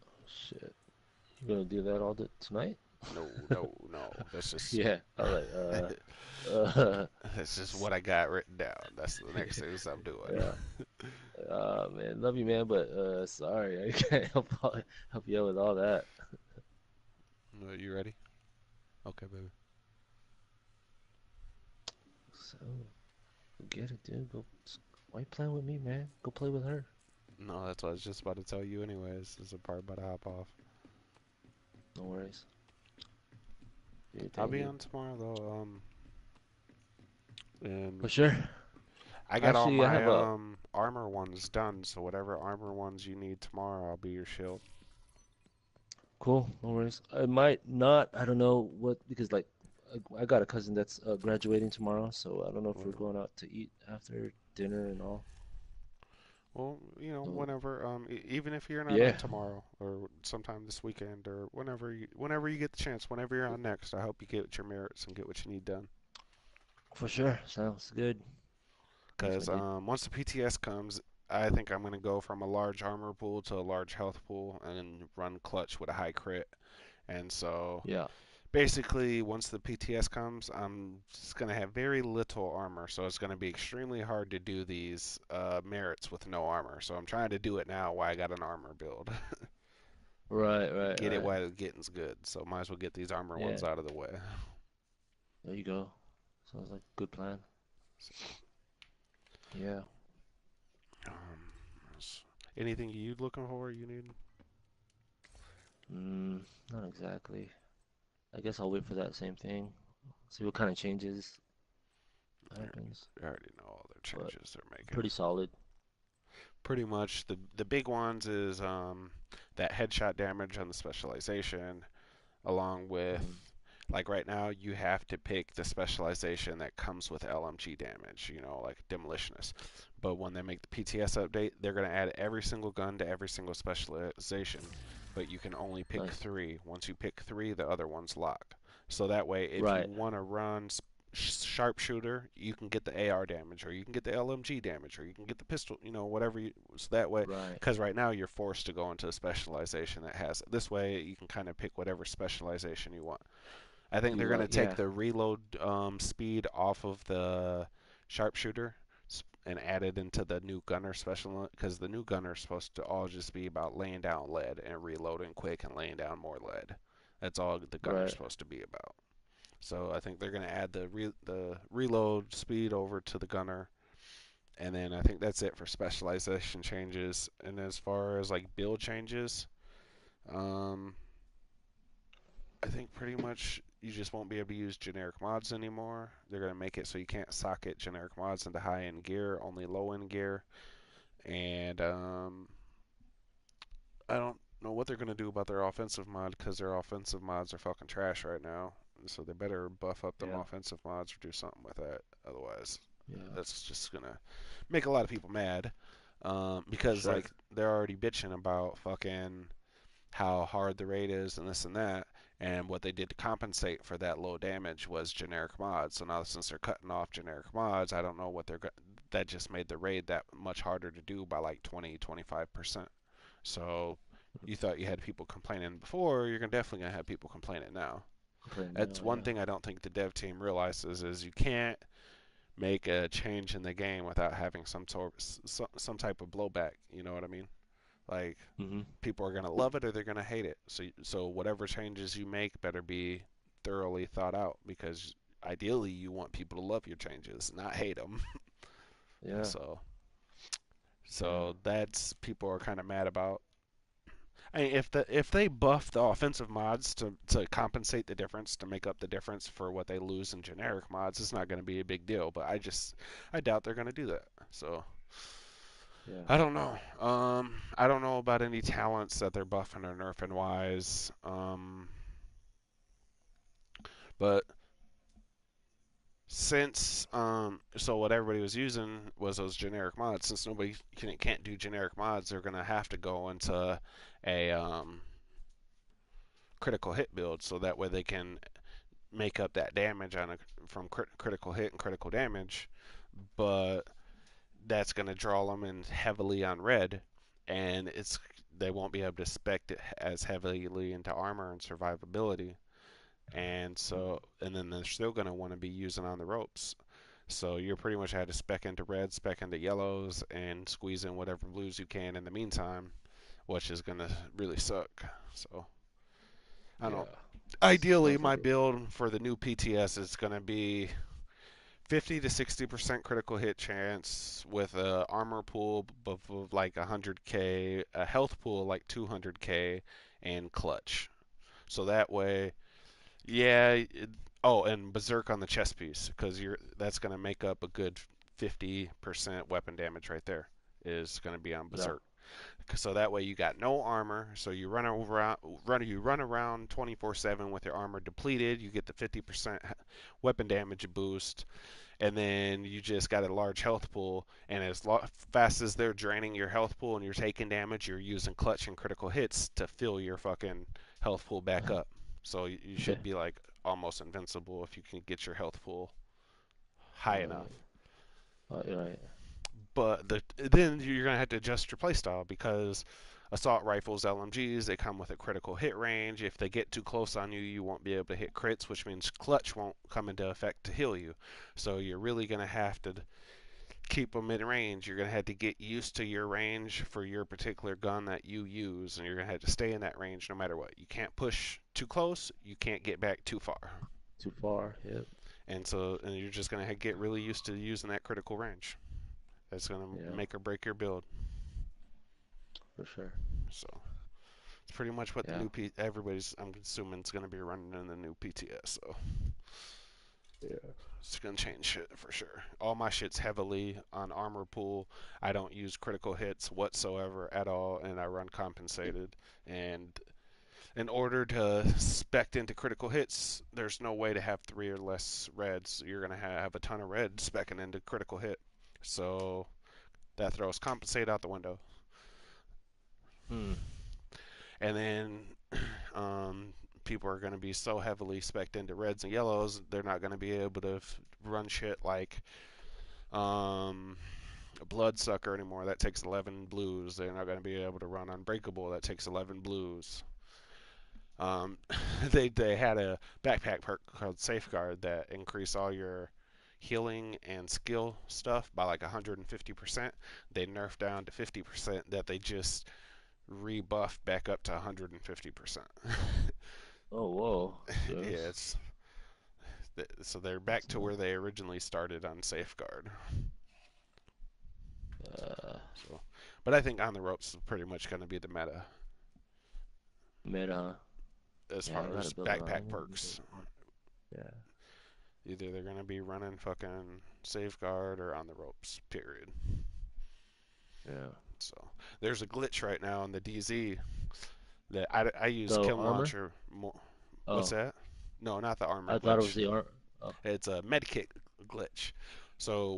Oh, shit. You gonna do that all tonight? No. That's just Yeah. All right. that's just what I got written down. That's the next things I'm doing. Yeah. Man, love you, man, but sorry, I can't help you out with all that. You ready? Okay, baby. So, forget it, dude. Why you playing with me, man? Go play with her. No, that's what I was just about to tell you anyways. This is the part about to hop off. No worries. Dude, I'll thank be you. on tomorrow though. And For sure. I got Actually, all I have my armor ones done, so whatever armor ones you need tomorrow, I'll be your shield. Cool, no worries. I might not, I don't know what, because like I got a cousin that's graduating tomorrow, so I don't know if we're going out to eat after dinner and all. Well, you know, So, whenever, even if you're not yeah, on tomorrow or sometime this weekend or whenever you get the chance, whenever you're on next, I hope you get your merits and get what you need done. for sure. Sounds good. Because Yes, I did. once the PTS comes, I think I'm going to go from a large armor pool to a large health pool and run clutch with a high crit. And so Yeah, basically, once the PTS comes, I'm just going to have very little armor. So it's going to be extremely hard to do these merits with no armor. So I'm trying to do it now while I got an armor build. right. Get it while the getting's good. So might as well get these armor Yeah, ones out of the way. there you go. Sounds like a good plan. Yeah. Um, anything you looking for? You need? Not exactly. I guess I'll wait for that same thing. See what kind of changes happens. I already know all the But changes they're making. pretty solid. Pretty much the big ones is that headshot damage on the specialization, along with like right now you have to pick the specialization that comes with LMG damage, you know, like demolitionist. But when they make the PTS update, they're going to add every single gun to every single specialization, but you can only pick Nice. 3. Once you pick 3, the other ones lock. So that way, if you Right. want to run sharpshooter, you can get the AR damage, or you can get the LMG damage, or you can get the pistol, you know, whatever you, so that way, Right. because right now you're forced to go into a specialization that has it. This way you can kind of pick whatever specialization you want. I think they're going to take Yeah. the reload speed off of the sharpshooter and added into the new gunner special, because the new gunner is supposed to all just be about laying down lead and reloading quick and laying down more lead. That's all the gunner's Right. supposed to be about. So I think they're going to add the reload speed over to the gunner, and then I think that's it for specialization changes. And as far as like build changes, um, I think pretty much you just won't be able to use generic mods anymore. They're going to make it so you can't socket generic mods into high-end gear, only low-end gear. And I don't know what they're going to do about their offensive mod, because their offensive mods are fucking trash right now. So they better buff up them Yeah. offensive mods or do something with that. Otherwise, Yeah. that's just going to make a lot of people mad. Because Sure. like they're already bitching about fucking how hard the raid is and this and that. And what they did to compensate for that low damage was generic mods. So now since they're cutting off generic mods, I don't know what they're that just made the raid that much harder to do by like 20-25%. So you thought you had people complaining before, you're definitely going to have people complaining now. Right That's now, one yeah. thing I don't think the dev team realizes is you can't make a change in the game without having some type of blowback. You know what I mean? Like Mm-hmm. people are gonna love it or they're gonna hate it. So whatever changes you make better be thoroughly thought out, because ideally you want people to love your changes, not hate them. Yeah. So Yeah. so that's people are kind of mad about. I mean, if they buff the offensive mods to compensate the difference, to make up the difference for what they lose in generic mods, it's not going to be a big deal. But I doubt they're going to do that. So Yeah. I don't know. I don't know about any talents that they're buffing or nerfing wise. But since so what everybody was using was those generic mods. Since nobody can't do generic mods, they're gonna have to go into a critical hit build, so that way they can make up that damage on from critical hit and critical damage. But that's gonna draw them in heavily on red, and they won't be able to spec it as heavily into armor and survivability. And then they're still going to want to be using on the ropes. So you're pretty much had to spec into reds, spec into yellows, and squeeze in whatever blues you can in the meantime, which is going to really suck. So I don't Yeah. know. Sounds Ideally, like my build for the new PTS is going to be 50 to 60% critical hit chance with a armor pool of like 100k, a health pool like 200k, and clutch. So that way, yeah. Oh, and berserk on the chest piece, because that's going to make up a good 50% weapon damage right there. Is going to be on yeah. berserk. So that way you got no armor, so you run around 24/7 with your armor depleted. You get the 50% weapon damage boost, and then you just got a large health pool. And as fast as they're draining your health pool and you're taking damage, you're using clutch and critical hits to fill your fucking health pool back up. So you Yeah. should be like almost invincible if you can get your health pool high enough. Right. But then you're gonna have to adjust your playstyle, because assault rifles, LMGs, they come with a critical hit range. If they get too close on you, you won't be able to hit crits, which means clutch won't come into effect to heal you. So you're really gonna have to keep them in range. You're gonna have to get used to your range for your particular gun that you use, and you're gonna have to stay in that range no matter what. You can't push too close. You can't get back too far. Too far. Yep. And you're just gonna get really used to using that critical range. That's gonna Yeah. make or break your build. For sure. So it's pretty much what the Yeah. new everybody's, I'm assuming, is gonna be running in the new PTS. So Yeah. it's gonna change shit for sure. All my shit's heavily on armor pool. I don't use critical hits whatsoever at all, and I run compensated. And in order to spec into critical hits, there's no way to have 3 or less reds. You're gonna have a ton of reds specking into critical hit. So that throws compensate out the window. Hmm. And then people are going to be so heavily spec'd into reds and yellows, they're not going to be able to run shit like a bloodsucker anymore. That takes 11 blues. They're not going to be able to run unbreakable. That takes 11 blues. They had a backpack perk called Safeguard that increased all your healing and skill stuff by like 150%. They nerfed down to 50% that they just rebuffed back up to 150%. Oh, whoa. Yeah, Yes. so they're back to where they originally started on Safeguard. So, but I think On the Ropes is pretty much going to be the meta Meta. as Yeah, I far gotta as build it. backpack perks. Yeah. Either they're going to be running fucking Safeguard or On the Ropes, period. Yeah. So there's a glitch right now in the DZ that I use The Kill armor? Launcher more. What's Oh, that? No, not the armor I thought it was glitch. the armor. Oh, It's a medkit glitch. So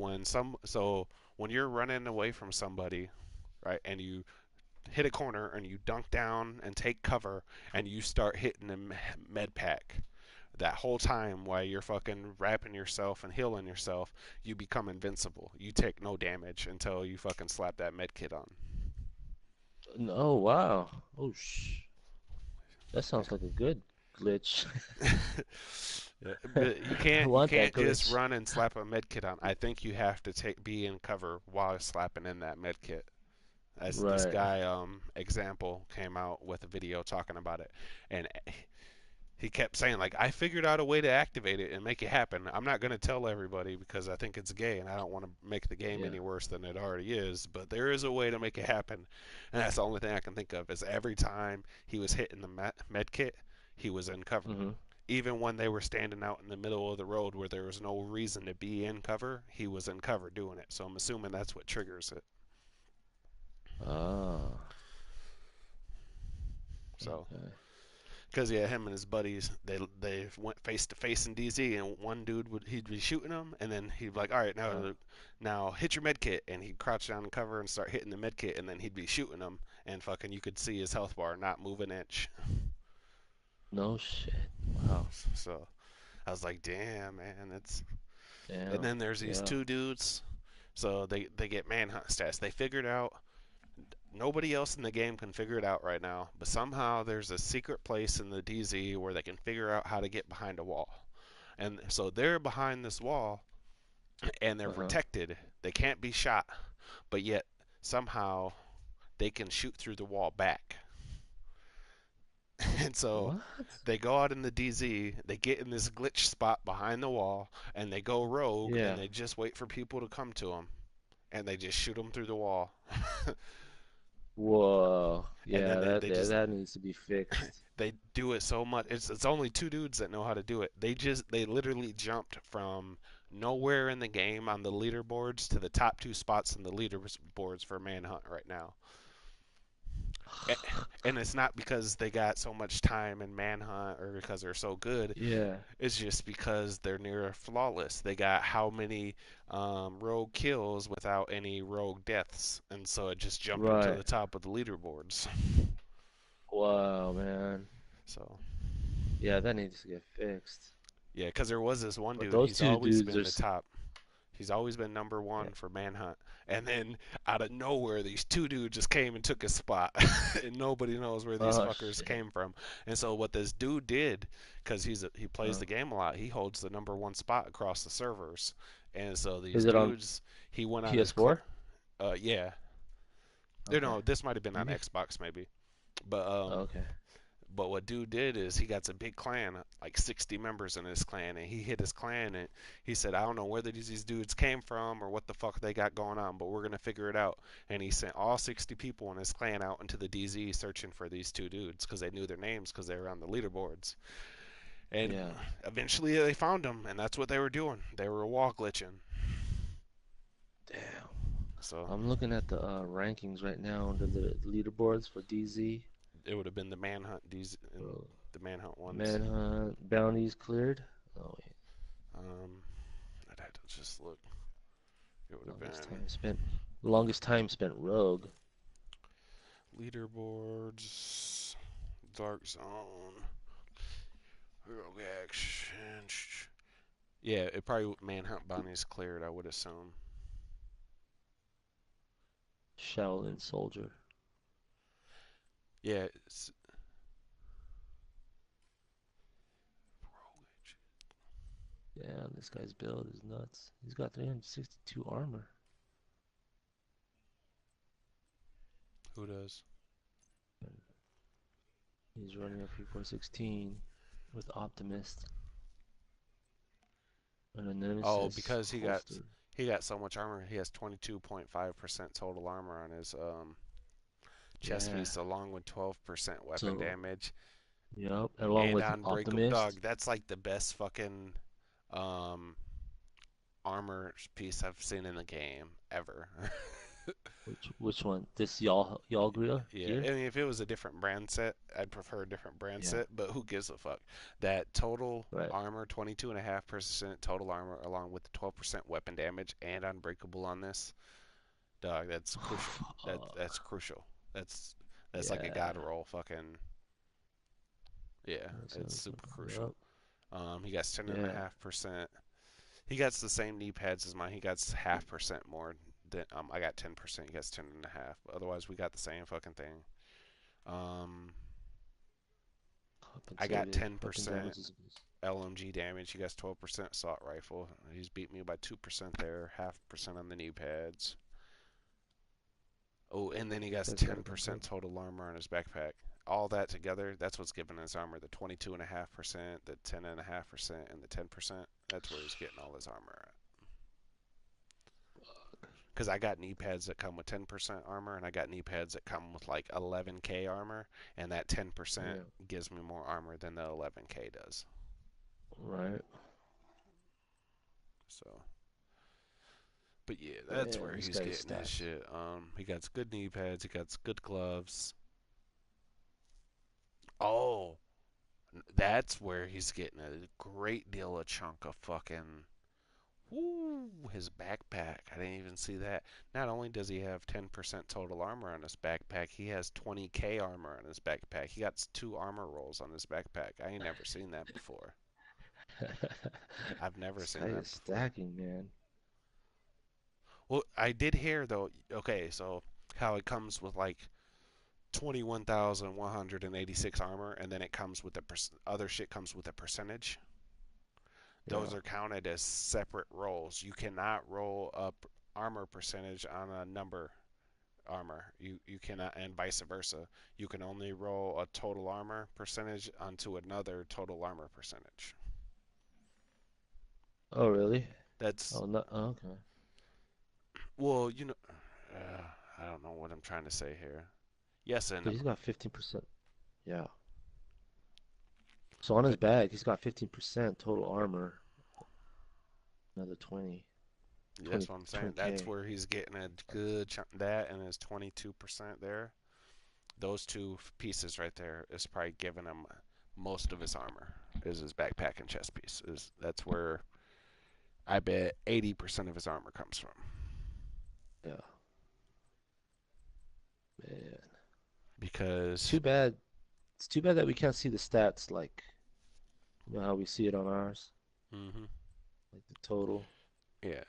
when you're running away from somebody, right, and you hit a corner and you dunk down and take cover and you start hitting a med pack, that whole time while you're fucking wrapping yourself and healing yourself, you become invincible. You take no damage until you fucking slap that med kit on. oh wow. Oh that sounds like a good glitch. Yeah, but you I can't want that just glitch. run and slap a med kit on. I think you have to be in cover while slapping in that med kit. As this Right. guy example came out with a video talking about it, and he kept saying like, I figured out a way to activate it and make it happen. I'm not going to tell everybody because I think it's gay and I don't want to make the game Yeah. any worse than it already is, but there is a way to make it happen. And that's the only thing I can think of is every time he was hitting the med kit, he was in cover. Mm-hmm. Even when they were standing out in the middle of the road where there was no reason to be in cover, he was in cover doing it. So I'm assuming that's what triggers it. Ah. So Okay. because yeah, him and his buddies, they went face to face in DZ, and one dude he'd be shooting him, and then he'd be like, all right, now hit your med kit, and he'd crouch down and cover and start hitting the med kit, and then he'd be shooting him, and fucking you could see his health bar not move an inch. No shit. Wow. So I was like, damn, man, it's. And Damn. then there's these Yeah. two dudes, so they get manhunt stats. They figured out. Nobody else in the game can figure it out right now, but somehow there's a secret place in the DZ where they can figure out how to get behind a wall. And so they're behind this wall and they're Uh-huh. protected. They can't be shot, but yet somehow they can shoot through the wall back. And so What? they go out in the DZ, they get in this glitch spot behind the wall, and they go rogue and Yeah. they just wait for people to come to them. And they just shoot them through the wall. Whoa. And then Yeah, they just that needs to be fixed. they do it so much. It's only two dudes that know how to do it. They literally jumped from nowhere in the game on the leaderboards to the top two spots in the leaderboards for Manhunt right now. And it's not because they got so much time in Manhunt or because they're so good. Yeah. It's just because they're near flawless. They got how many rogue kills without any rogue deaths, and so it just jumped them to Right. the top of the leaderboards. Wow, man. So. Yeah, that needs to get fixed. Yeah, because there was this one But dude. those He's two always dudes been are the top. He's always been number one yeah. for Manhunt. And then out of nowhere, these two dudes just came and took his spot, and nobody knows where these Oh fuckers shit. came from. And so what this dude did, because he plays Uh, the game a lot, he holds the number one spot across the servers. And so these is it on dudes, he went on his PS4? yeah. Okay. No, this might have been on Maybe. Xbox maybe. But Okay. But what dude did is he got a big clan, like 60 members in his clan, and he hit his clan and he said, I don't know where these dudes came from or what the fuck they got going on, but we're going to figure it out. And he sent all 60 people in his clan out into the DZ searching for these two dudes because they knew their names because they were on the leaderboards. And Yeah. eventually they found them, and that's what they were doing. They were wall glitching. Damn. So I'm looking at the rankings right now under the leaderboards for DZ. it would have been the Manhunt DZ, Oh, the Manhunt ones. Manhunt bounties cleared. Oh wait. I'd have to just look. It would have Longest been time spent. Longest time spent rogue. leaderboards, Dark Zone, Rogue Action. Yeah, it probably Manhunt bounties cleared, I would assume. Shaolin soldier. Yeah, Damn, this guy's build is nuts. He's got 362 armor. Who does? He's running a P416 with Optimist and a Oh, Nemesis because holster. he got so much armor. He has 22.5% total armor on his chest Yeah. piece, along with 12% weapon So, damage yep, along and with unbreakable. Dog, Optimist. that's like the best fucking um armor piece I've seen in the game ever. Which one? This y'all Yeah, gear? I mean, if it was a different brand set, I'd prefer a different brand Yeah. set, but who gives a fuck? That total Right. armor, 22.5% total armor, along with the 12% weapon damage and unbreakable on this, dog, that's crucial. That's crucial. That's like a Yeah. god roll. Fucking yeah, it's super Yep. crucial. He got Yeah. 10.5%. He got the same knee pads as mine. He got 0.5% more than I got 10%. He got 10.5. But otherwise, we got the same fucking thing. I got Compensated. Weapon 10% damage is LMG damage. He got 12% assault rifle. He's beat me by 2% there. 0.5% on the knee pads. Oh, and then he got this guy's got a good 10% build. total armor on his backpack. All that together, that's what's giving his armor the 22.5%, the 10.5%, and the 10%. That's where he's getting all his armor at. Because I got knee pads that come with 10% armor, and I got knee pads that come with like 11k armor, and that 10% Yeah. gives me more armor than the 11k does. Right. So, but yeah, that's Damn, where this he's guy's getting his stacked. shit. He got good knee pads, he got good gloves. Oh, that's where he's getting a great deal of chunk of fucking. Woo, his backpack. I didn't even see that. Not only does he have 10% total armor on his backpack, he has 20k armor on his backpack. He got 2 armor rolls on his backpack. I ain't never seen that before. I've never This guy seen that is before. stacking, man. Well, I did hear though, okay, so how it comes with like 21,186 armor, and then it comes with other shit comes with a percentage. Yeah. Those are counted as separate rolls. You cannot roll up armor percentage on a number armor. You cannot, and vice versa. You can only roll a total armor percentage onto another total armor percentage. Oh, really? That's Oh, no. Oh, okay. well, I don't know what I'm trying to say here. Yes and But no. he's got 15%. Yeah. So on his But bag, he's got 15% total armor. Another 20, that's what I'm saying. That's 20K. where he's getting a good chunk. That and his 22% there. Those two pieces right there is probably giving him most of his armor. Is his backpack and chest piece. That's where I bet 80% of his armor comes from. Yeah. Man. It's Because too bad. It's too bad that we can't see the stats like, how we see it on ours. hmm Like the total. yeah,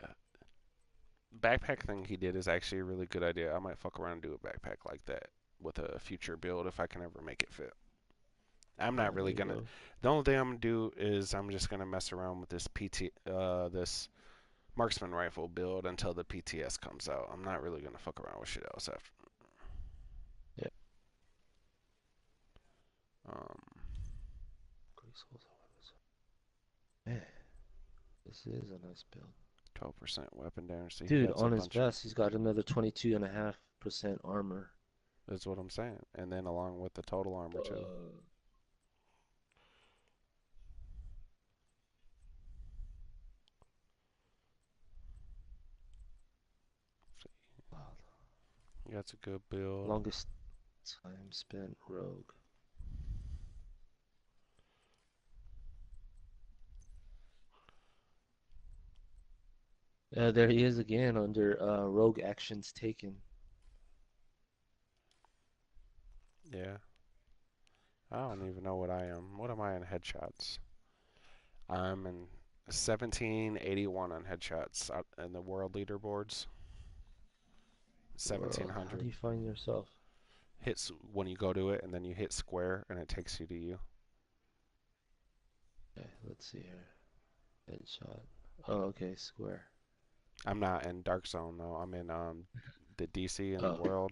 backpack thing he did is actually a really good idea. I might fuck around and do a backpack like that with a future build if I can ever make it fit. I'm Yeah, not there really you gonna. go. The only thing I'm gonna do is I'm just gonna mess around with this marksman rifle build until the PTS comes out. I'm not really gonna fuck around with shit else after. Yeah. Um, Man, this is a nice build. 12% weapon damage. See, he Dude, got a on his bunch of. vest, he's got another 22.5% armor. That's what I'm saying. And then along with the total armor too. Wow. He got a good build. Longest time spent rogue. There he is again under rogue actions taken. Yeah. I don't even know what I am. What am I in headshots? I'm in 1781 on headshots in the world leaderboards. World. How do 1700. you find yourself? Hits when you go to it, and then you hit square, and it takes you to you. Okay, let's see here. Headshot. Oh, okay, square. I'm not in Dark Zone though. I'm in the DC and Oh, world.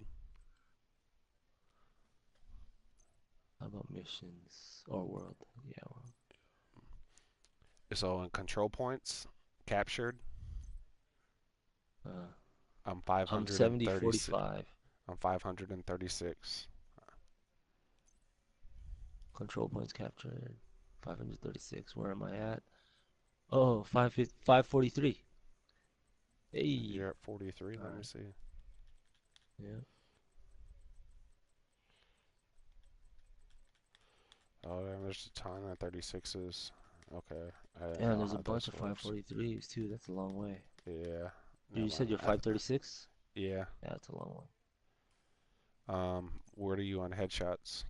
how about missions or world? Yeah, world. So in control points captured, Uh, I'm I'm 70, 536. 45. I'm 536. Control points captured. 536. Where am I at? Oh, 543. Hey. You're at 43. All Let me right. see. Yeah. Oh, and there's a ton of 36s. Okay, I Yeah, and know there's a how bunch this of works. 543s too. That's a long way. Yeah, You never said mind. you're 536? Yeah. Yeah, that's a long one. Where are you on headshots?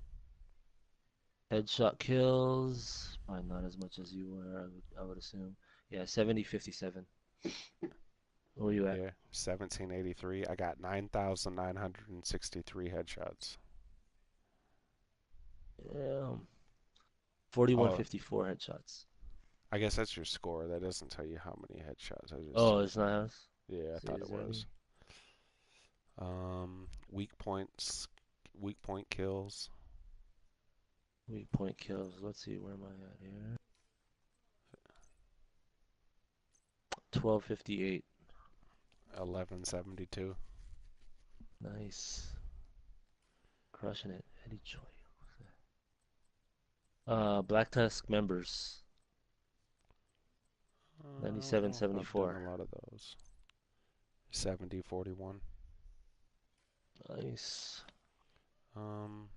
Headshot kills. Probably not as much as you were, I would assume. Yeah, 70, 57. Where you at? Yeah, 1783. I got 9,963 headshots. Yeah, Oh, 4154 headshots. I guess that's your score. That doesn't tell you how many headshots. I just Oh, said, it's not us? yeah, I See, thought it is that was. me? Weak points, weak point kills. Weak point kills. Let's see, where am I at here? 1258. 1172. Nice. Crushing it. Eddie Choi. Black Tusk members. I don't know if I've done 9774. a lot of those. 7041. Nice. Um,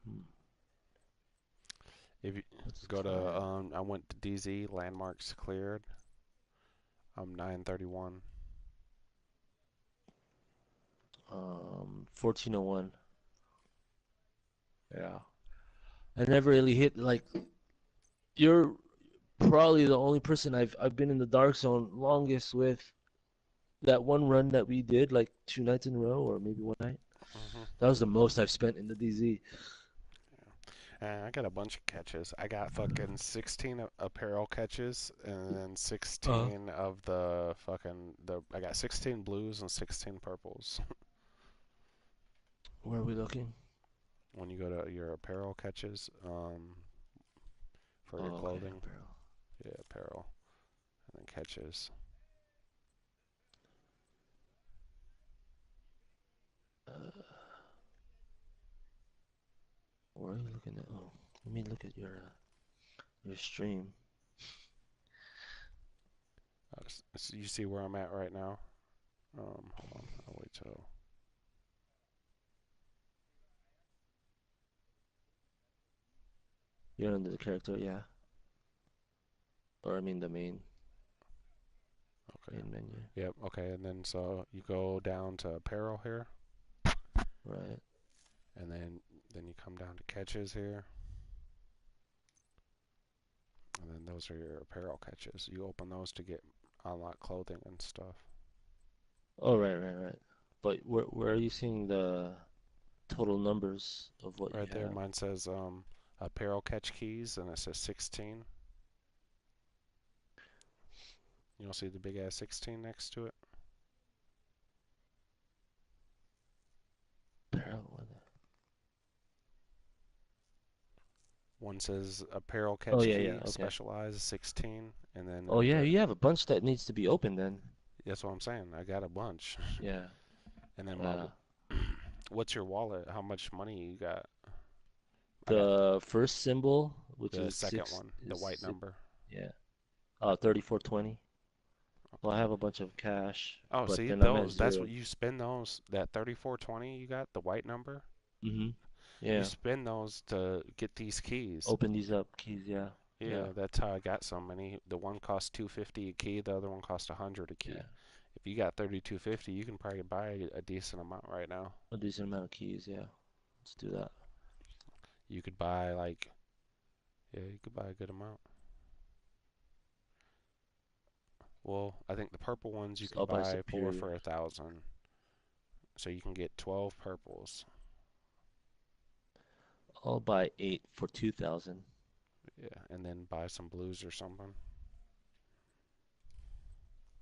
Hmm. if you Let's go try to, it. I went to DZ, landmarks cleared. I'm 931. 1401. Yeah. I never really hit like you're probably the only person I've been in the dark zone longest with. That one run that we did like 2 nights in a row or maybe one night. Mm-hmm. That was the most I've spent in the DZ. I got a bunch of catches. I got fucking 16 apparel catches and then Uh, 16 of the fucking I got 16 blues and 16 purples. where are we looking? When you go to your apparel catches, for your Oh, okay, clothing, apparel. yeah, apparel, and then catches. Uh, where are you looking at? Oh, let me look at your stream. You see where I'm at right now? Hold on, I'll wait till. You're under the character, yeah. Or I mean the Okay. main menu. Yep. Okay, and then so you go down to apparel here, Right. and then you come down to catches here, and then those are your apparel catches. You open those to get unlock clothing and stuff. Oh, right. But where are you seeing the total numbers of what you Right there, have? mine says apparel catch keys, and it says 16. You don't see the big ass 16 next to it? Apparel. One says apparel Oh, catch yeah, key, okay. specialized 16, and then Oh, yeah, you have a bunch that needs to be open then. that's what I'm saying. I got a bunch. Yeah. And then Uh, what's your wallet? How much money you got? I got the first symbol, which the is second six, one, the is white six, number. yeah. 3420. Well, I have a bunch of cash, Oh, but see then I'm at those. That's what zero. you spend those. That 3420 you got, the white number. Mm-hmm. You Yeah. spend those to get these keys. Open these up, keys, yeah. Yeah. Yeah, that's how I got so many. The one cost 250 a key, the other one cost 100 a key. Yeah. If you got 3250, you can probably buy a decent amount right now. A decent amount of keys, yeah. Let's do that. You could buy like, yeah, you could buy a good amount. Well, I think the purple ones you So can I'll buy buy four Superior. for 1,000, so you can get 12 purples. I'll buy 8 for 2,000. Yeah, and then buy some blues or something.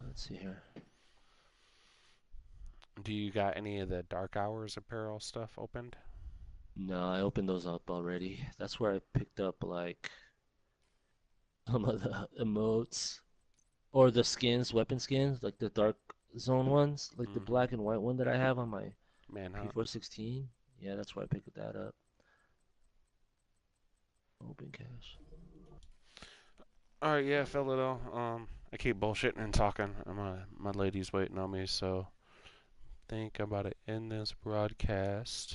Let's see here. Do you got any of the Dark Hours apparel stuff opened? No, I opened those up already. That's where I picked up like some of the emotes or the skins, weapon skins, like the dark zone ones, like the Mm-hmm. black and white one that I have on my Manhunt. P416. Yeah, that's where I picked that up. Open cache. Alright, yeah, fill it all. I keep bullshitting and talking. My lady's waiting on me, so think I'm about to end this broadcast.